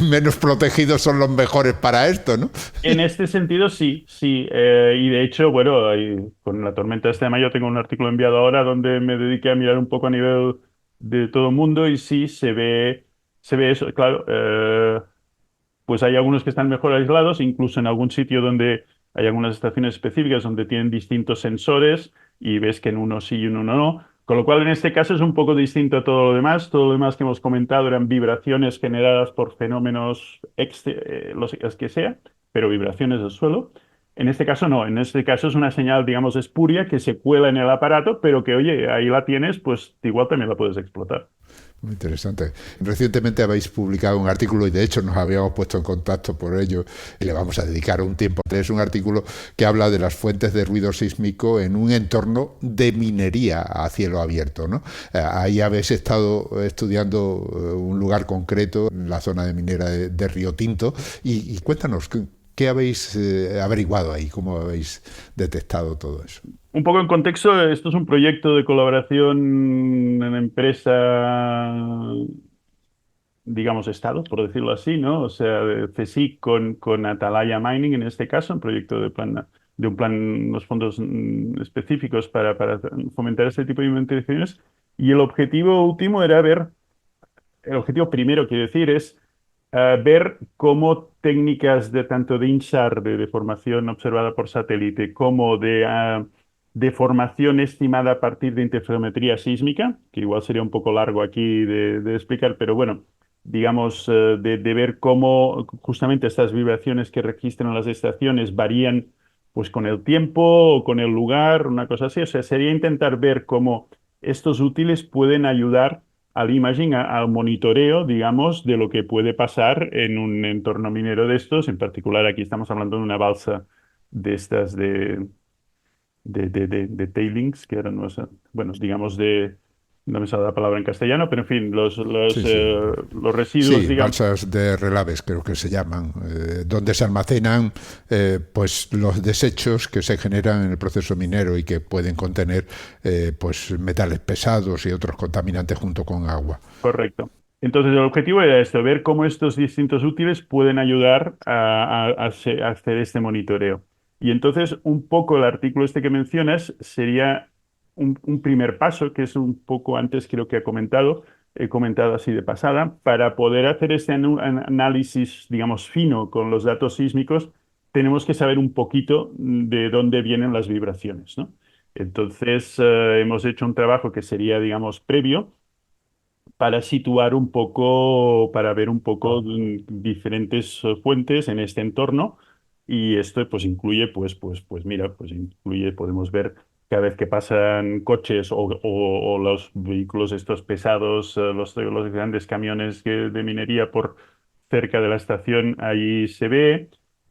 menos protegidos, son los mejores para esto, ¿no? En este sentido, sí. Y de hecho, bueno, con la tormenta de mayo tengo un artículo enviado ahora donde me dediqué a mirar un poco a nivel de todo el mundo, y sí se ve eso, claro. Pues hay algunos que están mejor aislados, incluso en algún sitio donde hay algunas estaciones específicas donde tienen distintos sensores, y ves que en uno sí y en uno no. Con lo cual, en este caso es un poco distinto a todo lo demás. Todo lo demás que hemos comentado eran vibraciones generadas por fenómenos los que sea, pero vibraciones del suelo. En este caso no, en este caso es una señal, digamos, espuria que se cuela en el aparato, pero que, oye, ahí la tienes, pues igual también la puedes explotar. Muy interesante. Recientemente habéis publicado un artículo y de hecho nos habíamos puesto en contacto por ello y le vamos a dedicar un tiempo. Es un artículo que habla de las fuentes de ruido sísmico en un entorno de minería a cielo abierto, ¿no? Ahí habéis estado estudiando un lugar concreto, en la zona de minera de Río Tinto, y cuéntanos, ¿qué habéis averiguado ahí? ¿Cómo habéis detectado todo eso? Un poco en contexto, esto es un proyecto de colaboración en empresa, digamos, Estado, por decirlo así, ¿no? O sea, de CSIC con Atalaya Mining, en este caso, un proyecto de un plan, unos fondos específicos para fomentar este tipo de investigaciones. Y el objetivo último era el objetivo primero, quiero decir, es ver cómo técnicas de tanto de INSAR, de deformación observada por satélite, como de deformación estimada a partir de interferometría sísmica, que igual sería un poco largo aquí de explicar, pero bueno, digamos, de ver cómo justamente estas vibraciones que registran las estaciones varían pues con el tiempo o con el lugar, una cosa así. O sea, sería intentar ver cómo estos útiles pueden ayudar al imaging, al monitoreo, digamos, de lo que puede pasar en un entorno minero de estos. En particular, aquí estamos hablando de una balsa de estas de tailings, que eran, bueno, digamos, no me sale la palabra en castellano, pero en fin, Sí, sí. los residuos, Sí, digamos. balsas de relaves creo que se llaman, donde se almacenan pues los desechos que se generan en el proceso minero y que pueden contener pues metales pesados y otros contaminantes junto con agua. Correcto. Entonces, el objetivo era esto, ver cómo estos distintos útiles pueden ayudar a hacer este monitoreo. Y entonces, un poco el artículo este que mencionas sería un primer paso, que es un poco antes creo que he comentado así de pasada, para poder hacer este análisis, digamos, fino con los datos sísmicos, tenemos que saber un poquito de dónde vienen las vibraciones, ¿no? Entonces, hemos hecho un trabajo que sería, digamos, previo para situar un poco, para ver un poco diferentes fuentes en este entorno. Y esto pues incluye, pues mira, pues incluye, podemos ver cada vez que pasan coches o los vehículos estos pesados, los grandes camiones de minería por cerca de la estación, ahí se ve.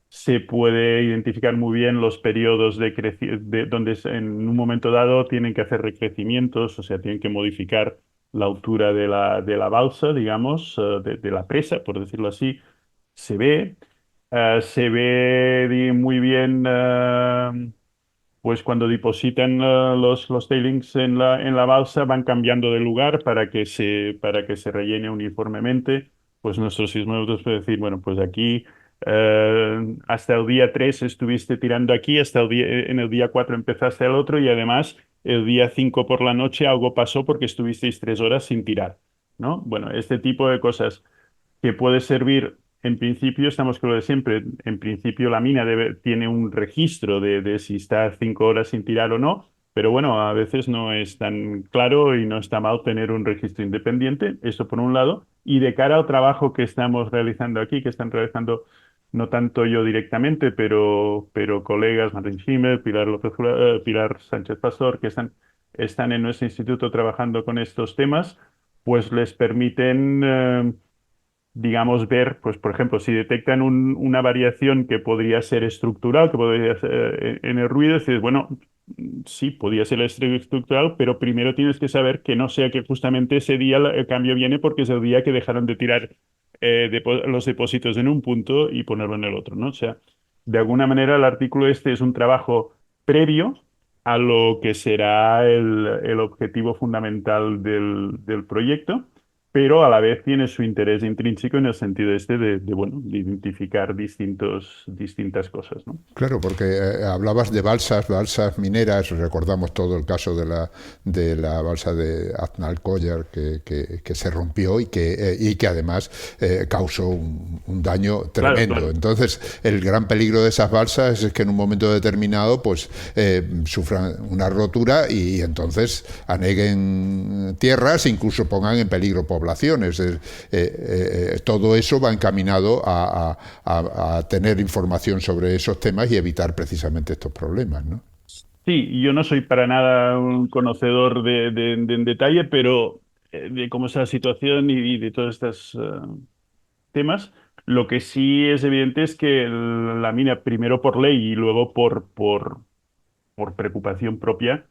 Se puede identificar muy bien los periodos donde en un momento dado tienen que hacer recrecimientos, o sea, tienen que modificar la altura de la balsa, digamos, de la presa, por decirlo así, se ve. Se ve muy bien, pues cuando depositan los tailings en la balsa, van cambiando de lugar para que se rellene uniformemente. Pues nuestros sismógrafos pueden decir, bueno, pues aquí hasta el día 3 estuviste tirando aquí, en el día 4 empezaste el otro y además el día 5 por la noche algo pasó porque estuvisteis 3 horas sin tirar, ¿no? Bueno, este tipo de cosas que puede servir, en principio, estamos con lo de siempre, en principio la mina tiene un registro de si está 5 horas sin tirar o no, pero bueno, a veces no es tan claro y no está mal tener un registro independiente, eso por un lado, y de cara al trabajo que estamos realizando aquí, que están realizando no tanto yo directamente, pero colegas, Martín Schimmel, Pilar Sánchez Pastor, que están en nuestro instituto trabajando con estos temas, pues les permiten digamos, ver, pues, por ejemplo, si detectan una variación que podría ser estructural, que podría ser en el ruido, dices, bueno, sí, podría ser estructural, pero primero tienes que saber que no sea que justamente ese día el cambio viene porque es el día que dejaron de tirar los depósitos en un punto y ponerlo en el otro, ¿no? O sea, de alguna manera el artículo este es un trabajo previo a lo que será el objetivo fundamental del proyecto, pero a la vez tiene su interés intrínseco en el sentido este bueno, de identificar distintas cosas, ¿no? Claro, porque hablabas de balsas mineras, recordamos todo el caso de la balsa de Aznalcóllar que se rompió y que además causó un daño tremendo. Claro. Entonces, el gran peligro de esas balsas es que en un momento determinado pues sufran una rotura y entonces aneguen tierras, incluso pongan en peligro poblaciones. Todo eso va encaminado a tener información sobre esos temas y evitar precisamente estos problemas, ¿no? Sí, yo no soy para nada un conocedor en detalle, pero de cómo está la situación y de todos estos temas. Lo que sí es evidente es que la mina, primero por ley y luego por preocupación propia,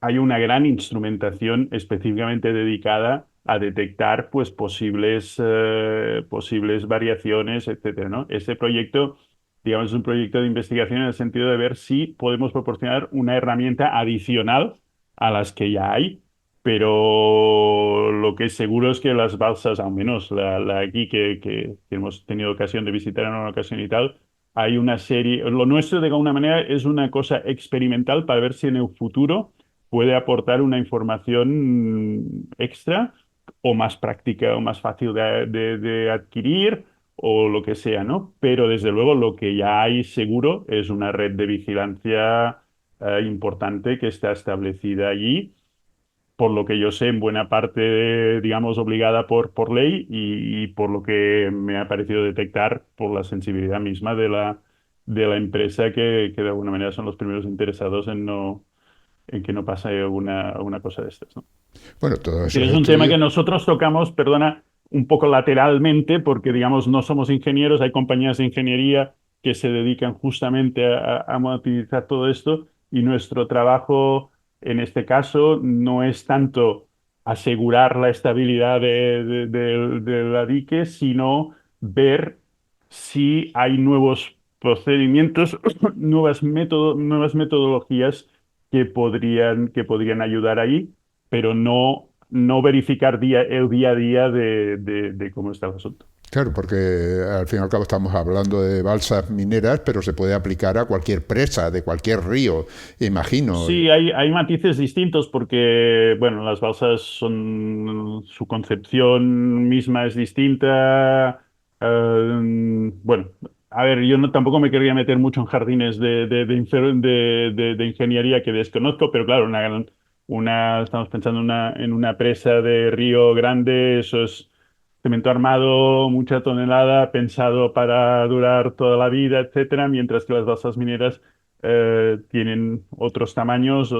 hay una gran instrumentación específicamente dedicada a detectar pues posibles variaciones, etcétera, ¿no? Este proyecto, digamos, es un proyecto de investigación en el sentido de ver si podemos proporcionar una herramienta adicional a las que ya hay, pero lo que es seguro es que las balsas, al menos la aquí que hemos tenido ocasión de visitar en una ocasión y tal, hay una serie, lo nuestro de alguna manera es una cosa experimental para ver si en el futuro puede aportar una información extra o más práctica o más fácil de adquirir o lo que sea, ¿no? Pero desde luego lo que ya hay seguro es una red de vigilancia importante que está establecida allí, por lo que yo sé, en buena parte, digamos, obligada por ley y por lo que me ha parecido detectar por la sensibilidad misma de la empresa que de alguna manera son los primeros interesados en que no pase alguna cosa de estas, ¿no? Bueno, todos Que esos es un tema que estudios. nosotros tocamos, perdona, un poco lateralmente, porque digamos no somos ingenieros, hay compañías de ingeniería que se dedican justamente a monitorizar todo esto y nuestro trabajo en este caso no es tanto asegurar la estabilidad de la dique, sino ver si hay nuevos procedimientos, nuevas metodologías que podrían ayudar ahí, pero no verificar el día a día de cómo está el asunto. Claro, porque al fin y al cabo estamos hablando de balsas mineras, pero se puede aplicar a cualquier presa, de cualquier río, imagino. Sí, hay matices distintos porque, bueno, las balsas son, su concepción misma es distinta. Bueno, a ver, yo no, tampoco me querría meter mucho en jardines de ingeniería que desconozco, pero claro, estamos pensando en una presa de Río Grande, eso es cemento armado, mucha tonelada, pensado para durar toda la vida, etcétera, mientras que las balsas mineras tienen otros tamaños,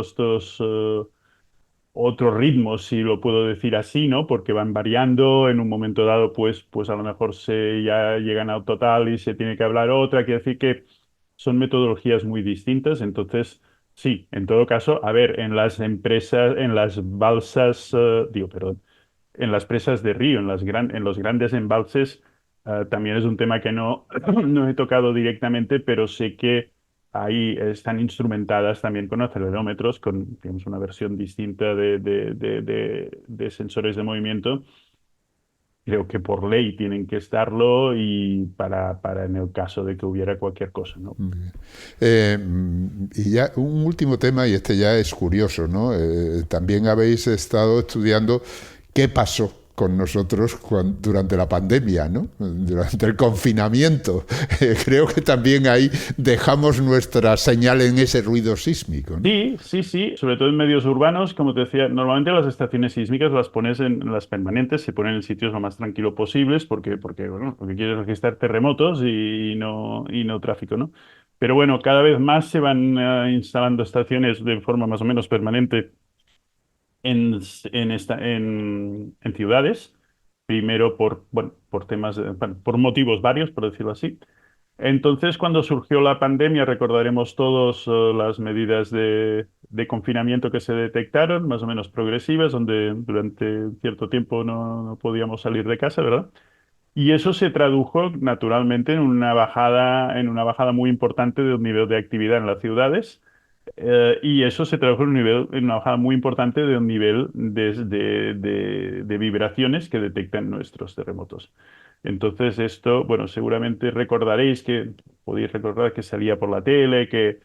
otros ritmos, si lo puedo decir así, ¿no? Porque van variando, en un momento dado, pues a lo mejor ya llegan al total y se tiene que hablar otra, quiere decir que son metodologías muy distintas, entonces, sí, en todo caso, a ver, en las empresas, en las balsas, perdón, en las presas de río, en los grandes embalses, también es un tema que no, no he tocado directamente, pero sé que ahí están instrumentadas también con acelerómetros, con digamos, una versión distinta de sensores de movimiento. Creo que por ley tienen que estarlo y para en el caso de que hubiera cualquier cosa, ¿no? Y ya un último tema, y este ya es curioso, ¿no? También habéis estado estudiando qué pasó con nosotros durante la pandemia, ¿no? Durante el confinamiento. Creo que también ahí dejamos nuestra señal en ese ruido sísmico, ¿no? Sí, sí, sí, sobre todo en medios urbanos, como te decía, normalmente las estaciones sísmicas las pones en las permanentes, se ponen en sitios lo más tranquilo posibles bueno, porque quieres registrar terremotos y no tráfico, ¿no? Pero bueno, cada vez más se van instalando estaciones de forma más o menos permanente en ciudades, primero bueno, por temas, bueno, por motivos varios, por decirlo así. Entonces, cuando surgió la pandemia, recordaremos todos las medidas de confinamiento que se detectaron, más o menos progresivas, donde durante cierto tiempo no podíamos salir de casa, ¿verdad? Y eso se tradujo naturalmente en una bajada muy importante del nivel de actividad en las ciudades. Y eso se tradujo en una bajada muy importante de un nivel de vibraciones que detectan nuestros terremotos. Entonces esto, bueno, seguramente podéis recordar que salía por la tele, que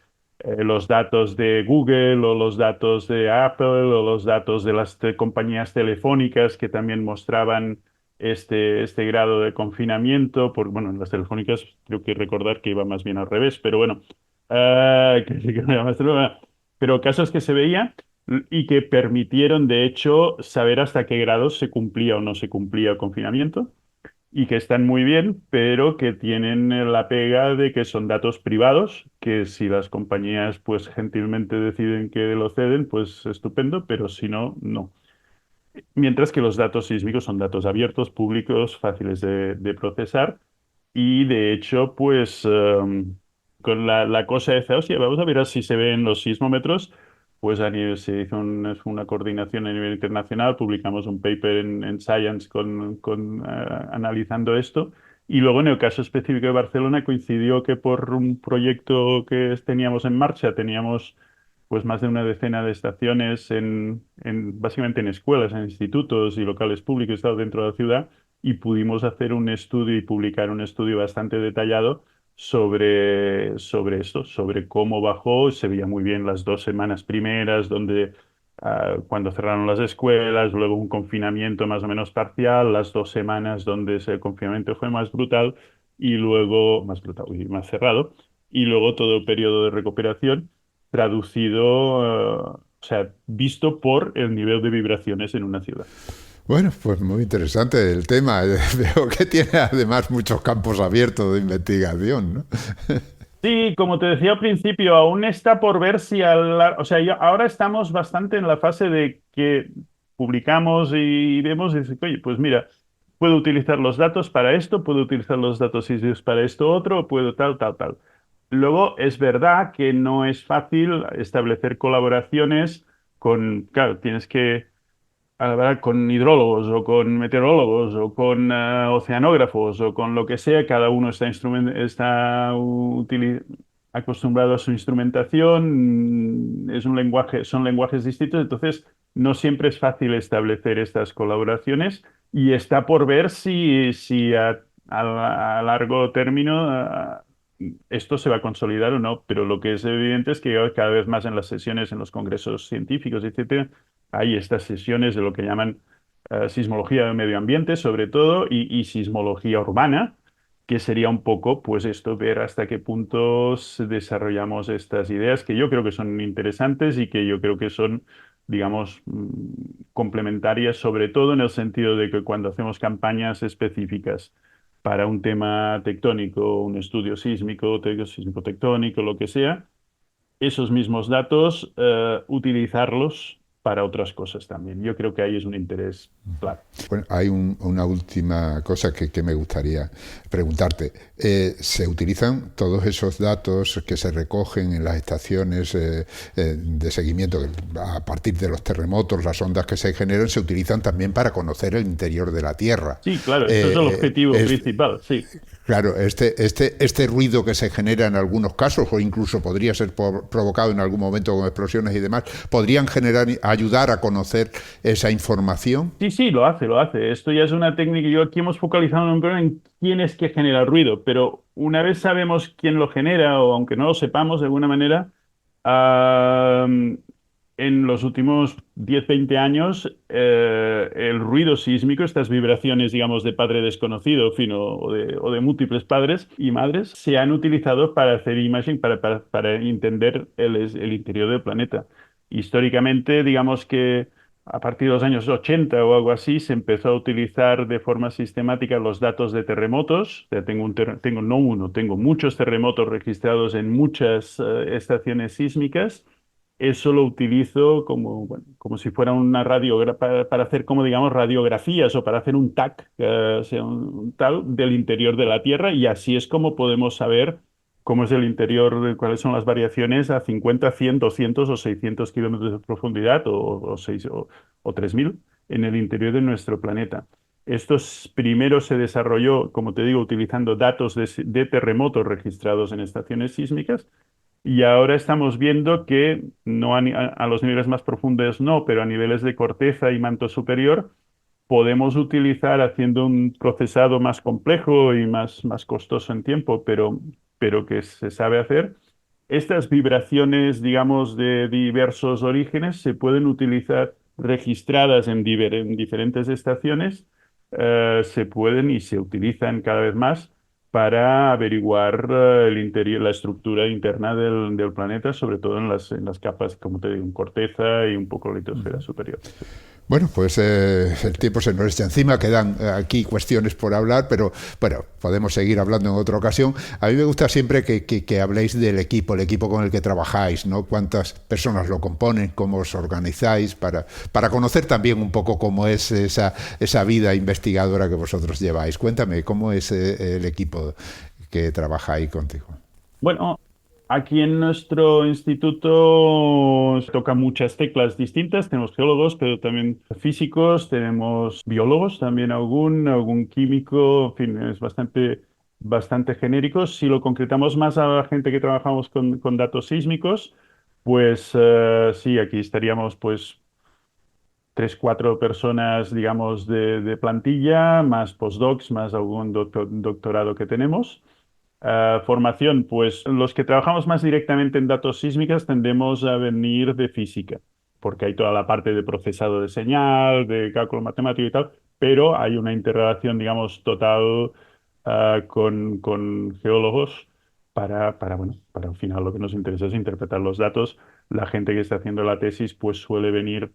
los datos de Google o los datos de Apple o los datos de las compañías telefónicas que también mostraban este grado de confinamiento, bueno, en las telefónicas creo que recordar que iba más bien al revés, pero bueno, que no era más pero casos que se veía y que permitieron, de hecho, saber hasta qué grados se cumplía o no se cumplía el confinamiento y que están muy bien, pero que tienen la pega de que son datos privados, que si las compañías pues gentilmente deciden que lo ceden, pues estupendo, pero si no, no. mientras que los datos sísmicos son datos abiertos, públicos, fáciles de procesar. Y de hecho, pues con la cosa de hostia, vamos a ver si se ven los sismómetros. Pues se hizo una coordinación a nivel internacional, publicamos un paper en Science analizando esto. Y luego, en el caso específico de Barcelona, coincidió que por un proyecto que teníamos en marcha, teníamos pues más de una decena de estaciones básicamente en escuelas, en institutos y locales públicos dentro de la ciudad, y pudimos hacer un estudio y publicar un estudio bastante detallado sobre esto, sobre cómo bajó. Se veía muy bien las 2 semanas primeras, donde cuando cerraron las escuelas, luego un confinamiento más o menos parcial, las 2 semanas donde ese confinamiento fue más brutal y luego más brutal y más cerrado, y luego todo el periodo de recuperación traducido, o sea, visto por el nivel de vibraciones en una ciudad. Bueno, pues muy interesante el tema. Veo que tiene además muchos campos abiertos de investigación, ¿no? Sí, como te decía al principio, aún está por ver si o sea, ahora estamos bastante en la fase de que publicamos y vemos y dice, oye, pues mira, puedo utilizar los datos para esto, puedo utilizar los datos sísmicos para esto otro, puedo tal, tal, tal. Luego, es verdad que no es fácil establecer colaboraciones claro, tienes que hablar con hidrólogos o con meteorólogos o con oceanógrafos o con lo que sea. Cada uno acostumbrado a su instrumentación. Es un lenguaje, son lenguajes distintos, entonces no siempre es fácil establecer estas colaboraciones, y está por ver si a largo término esto se va a consolidar o no. Pero lo que es evidente es que cada vez más en las sesiones, en los congresos científicos, etcétera, hay estas sesiones de lo que llaman sismología del medio ambiente, sobre todo, y sismología urbana, que sería un poco, pues esto, ver hasta qué puntos desarrollamos estas ideas, que yo creo que son interesantes y que yo creo que son, digamos, complementarias, sobre todo en el sentido de que cuando hacemos campañas específicas para un tema tectónico, un estudio sísmico, sísmico tectónico, lo que sea, esos mismos datos, utilizarlos para otras cosas también. Yo creo que ahí es un interés claro. Bueno, hay una última cosa que me gustaría preguntarte. ¿Se utilizan todos esos datos que se recogen en las estaciones de seguimiento a partir de los terremotos, las ondas que se generan, se utilizan también para conocer el interior de la Tierra? Sí, claro, eso es el objetivo principal, sí. Claro, este ruido que se genera en algunos casos, o incluso podría ser provocado en algún momento con explosiones y demás, ¿podrían ayudar a conocer esa información? Sí, sí, lo hace, lo hace. Esto ya es una técnica. Yo aquí hemos focalizado en quién es que genera el ruido, pero una vez sabemos quién lo genera, o aunque no lo sepamos de alguna manera, ah, en los últimos 10, 20 años, el ruido sísmico, estas vibraciones, digamos, de padre desconocido, fino, o de múltiples padres y madres, se han utilizado para hacer imaging, para entender el interior del planeta. Históricamente, digamos que a partir de los años 80 o algo así, se empezó a utilizar de forma sistemática los datos de terremotos. O sea, tengo no uno, tengo muchos terremotos registrados en muchas estaciones sísmicas. Eso lo utilizo como, bueno, como si fuera una para hacer, como digamos, radiografías, o para hacer un TAC, o sea, un tal del interior de la Tierra, y así es como podemos saber cómo es el interior, cuáles son las variaciones a 50, 100, 200 o 600 kilómetros de profundidad, o 3000 en el interior de nuestro planeta. Primero se desarrolló, como te digo, utilizando datos de terremotos registrados en estaciones sísmicas. Y ahora estamos viendo que no a los niveles más profundos no, pero a niveles de corteza y manto superior podemos utilizar, haciendo un procesado más complejo y más costoso en tiempo, pero que se sabe hacer. Estas vibraciones, digamos, de diversos orígenes se pueden utilizar registradas en diferentes estaciones. Se pueden y se utilizan cada vez más para averiguar el interior, la estructura interna del planeta, sobre todo en las capas, como te digo, corteza y un poco la litosfera superior. Bueno, pues el tiempo se nos echa encima, quedan aquí cuestiones por hablar, pero bueno, podemos seguir hablando en otra ocasión. A mí me gusta siempre que habléis del equipo, el equipo con el que trabajáis, ¿no? Cuántas personas lo componen, cómo os organizáis, para conocer también un poco cómo es esa vida investigadora que vosotros lleváis. Cuéntame, ¿cómo es el equipo que trabaja ahí contigo? Bueno, aquí en nuestro instituto se tocan muchas teclas distintas. Tenemos geólogos, pero también físicos, tenemos biólogos, también algún químico, en fin, es bastante genérico. Si lo concretamos más a la gente que trabajamos con datos sísmicos, pues sí, aquí estaríamos pues tres, cuatro personas, digamos, de plantilla, más postdocs, más algún doctorado que tenemos. Formación, pues los que trabajamos más directamente en datos sísmicas tendemos a venir de física, porque hay toda la parte de procesado de señal, de cálculo matemático y tal, pero hay una interrelación, digamos, total con geólogos bueno, para al final lo que nos interesa es interpretar los datos. La gente que está haciendo la tesis, pues suele venir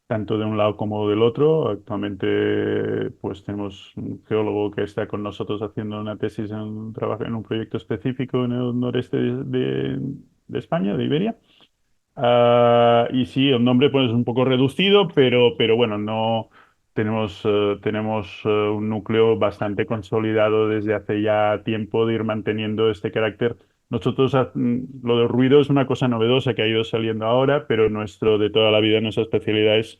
tanto de un lado como del otro. Actualmente, pues tenemos un geólogo que está con nosotros haciendo una tesis en un trabajo en un proyecto específico en el noreste de España, de Iberia. Y sí, el nombre pues es un poco reducido, pero bueno, no tenemos un núcleo bastante consolidado desde hace ya tiempo de ir manteniendo este carácter. Nosotros, lo del ruido es una cosa novedosa que ha ido saliendo ahora, pero nuestro de toda la vida, nuestra especialidad es,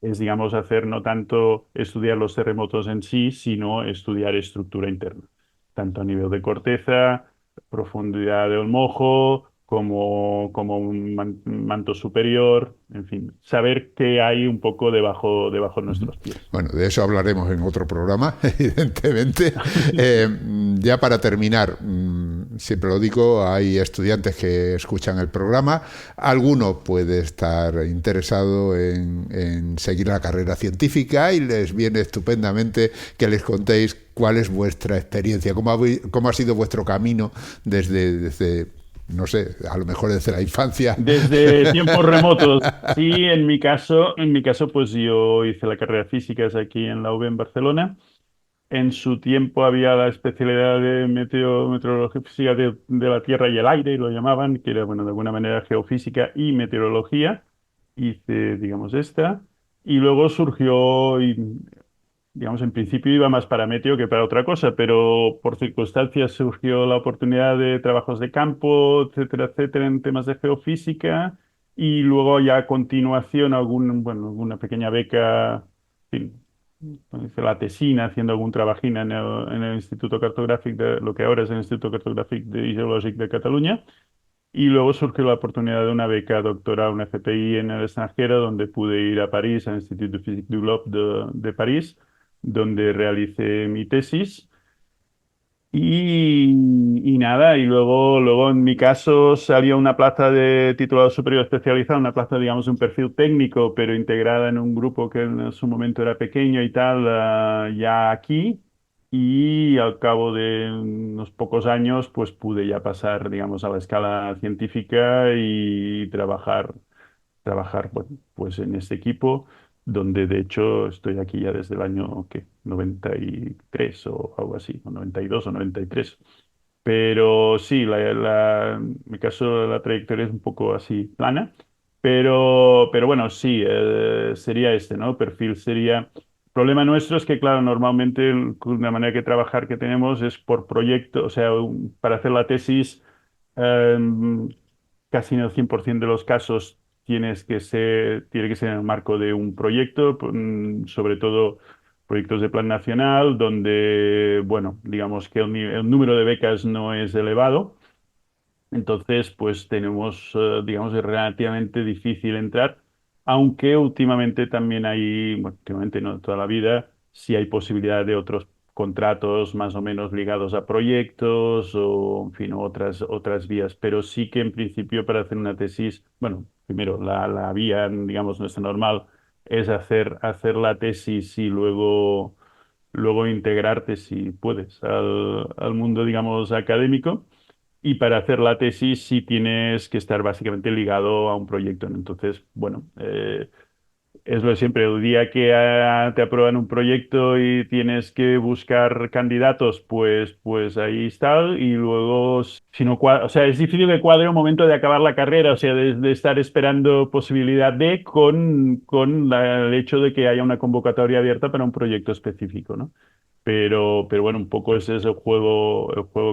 digamos, hacer no tanto estudiar los terremotos en sí, sino estudiar estructura interna, tanto a nivel de corteza, profundidad del mojo, como un manto superior, en fin, saber qué hay un poco debajo de nuestros pies. Bueno, de eso hablaremos en otro programa, evidentemente. Ya para terminar, siempre lo digo, hay estudiantes que escuchan el programa. Alguno puede estar interesado en seguir la carrera científica y les viene estupendamente que les contéis cuál es vuestra experiencia, cómo ha sido vuestro camino desde no sé, a lo mejor desde la infancia. Desde tiempos remotos. Sí, en mi caso, pues yo hice la carrera de físicas aquí en la UB en Barcelona. En su tiempo había la especialidad de meteorología física de la Tierra y el aire, lo llamaban, que era, bueno, de alguna manera geofísica y meteorología. Hice, digamos, esta. Y luego surgió, digamos, en principio iba más para meteo que para otra cosa, pero por circunstancias surgió la oportunidad de trabajos de campo, etcétera, en temas de geofísica, y luego ya a continuación bueno, alguna pequeña beca, en fin, hice la tesina haciendo algún trabajín en el Instituto Cartográfic de lo que ahora es el Instituto Cartográfic y Geològic de Cataluña. Y luego surgió la oportunidad de una beca doctoral, una FPI en el extranjero, donde pude ir a París, al Institut de Physique du Globe de París, donde realicé mi tesis. Y nada, y luego en mi caso salió una plaza de titulado superior especializado, una plaza, digamos, de un perfil técnico, pero integrada en un grupo que en su momento era pequeño y tal, ya aquí. Y al cabo de unos pocos años, pues pude ya pasar, digamos, a la escala científica y trabajar, bueno, pues en este equipo, donde de hecho estoy aquí ya desde el año, ¿qué? 93 o algo así, o 92 o 93. Pero sí, en mi caso la trayectoria es un poco así plana, pero bueno, sí, sería este, ¿no? Perfil sería... El problema nuestro es que, claro, normalmente la manera que trabajar que tenemos es por proyecto, o sea, para hacer la tesis, em, casi en el 100% de los casos tiene que ser en el marco de un proyecto, sobre todo proyectos de plan nacional, donde, bueno, digamos que el número de becas no es elevado. Entonces, pues tenemos, digamos, es relativamente difícil entrar, aunque últimamente también hay, bueno, últimamente no toda la vida, sí hay posibilidad de otros contratos más o menos ligados a proyectos o, en fin, otras vías. Pero sí que en principio para hacer una tesis, bueno, primero la vía, digamos, nuestra normal es hacer la tesis y luego integrarte, si puedes, al mundo, digamos, académico. Y para hacer la tesis sí tienes que estar básicamente ligado a un proyecto, ¿no? Entonces, bueno, es lo de siempre. El día que te aprueban un proyecto y tienes que buscar candidatos, pues ahí está. Y luego, si no o sea, es difícil que cuadre un momento de acabar la carrera, o sea, de estar esperando posibilidad con el hecho de que haya una convocatoria abierta para un proyecto específico, ¿no? Pero bueno, un poco ese es el juego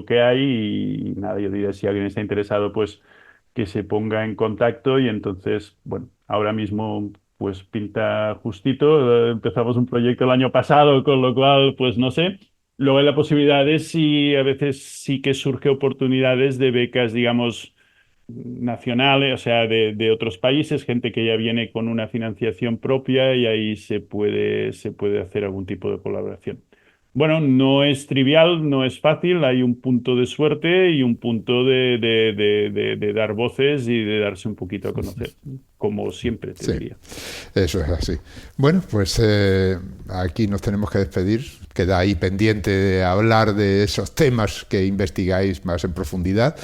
que hay y nada, yo diría si alguien está interesado, pues que se ponga en contacto y entonces, bueno, ahora mismo pues pinta justito. Empezamos un proyecto el año pasado, con lo cual, pues no sé. Luego hay la posibilidad de si a veces sí que surge oportunidades de becas, digamos, nacionales, o sea, de otros países, gente que ya viene con una financiación propia y ahí se puede hacer algún tipo de colaboración. Bueno, no es trivial, no es fácil, hay un punto de suerte y un punto de dar voces y de darse un poquito a conocer, como siempre te Sí, diría. eso es así. Bueno, pues aquí nos tenemos que despedir. Queda ahí pendiente de hablar de esos temas que investigáis más en profundidad.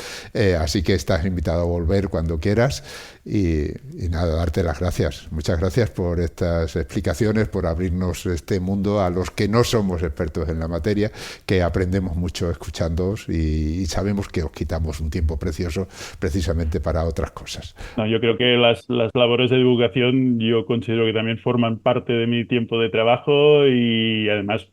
Así que estás invitado a volver cuando quieras. Y nada, darte las gracias. Muchas gracias por estas explicaciones, por abrirnos este mundo a los que no somos expertos en la materia, que aprendemos mucho escuchándoos y sabemos que os quitamos un tiempo precioso precisamente para otras cosas. No, yo creo que las labores de divulgación yo considero que también forman parte de mi tiempo de trabajo y además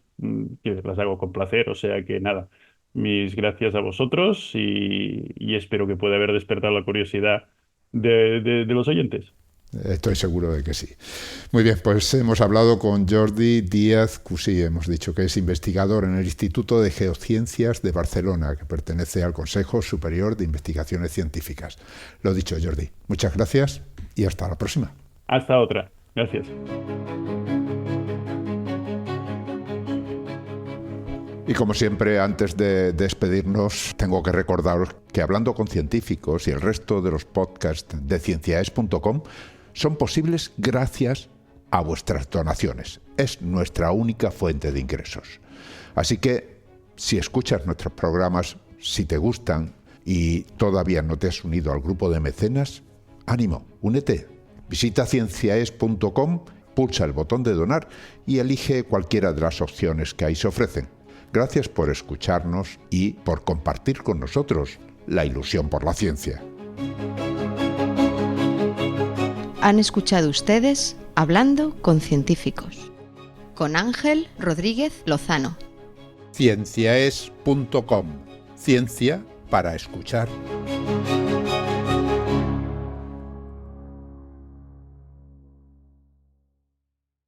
que las hago con placer. O sea que nada, mis gracias a vosotros y espero que pueda haber despertado la curiosidad de los oyentes. Estoy seguro de que sí. Muy bien, pues hemos hablado con Jordi Díaz Cusí. Hemos dicho que es investigador en el Instituto de Geociencias de Barcelona, que pertenece al Consejo Superior de Investigaciones Científicas. Lo dicho, Jordi, muchas gracias y hasta la próxima. Hasta otra. Gracias. Y como siempre, antes de despedirnos, tengo que recordaros que Hablando con Científicos y el resto de los podcasts de cienciaes.com son posibles gracias a vuestras donaciones. Es nuestra única fuente de ingresos. Así que, si escuchas nuestros programas, si te gustan y todavía no te has unido al grupo de mecenas, ánimo, únete. Visita cienciaes.com, pulsa el botón de donar y elige cualquiera de las opciones que ahí se ofrecen. Gracias por escucharnos y por compartir con nosotros la ilusión por la ciencia. Han escuchado ustedes Hablando con Científicos, con Ángel Rodríguez Lozano. Cienciaes.com. Ciencia para escuchar.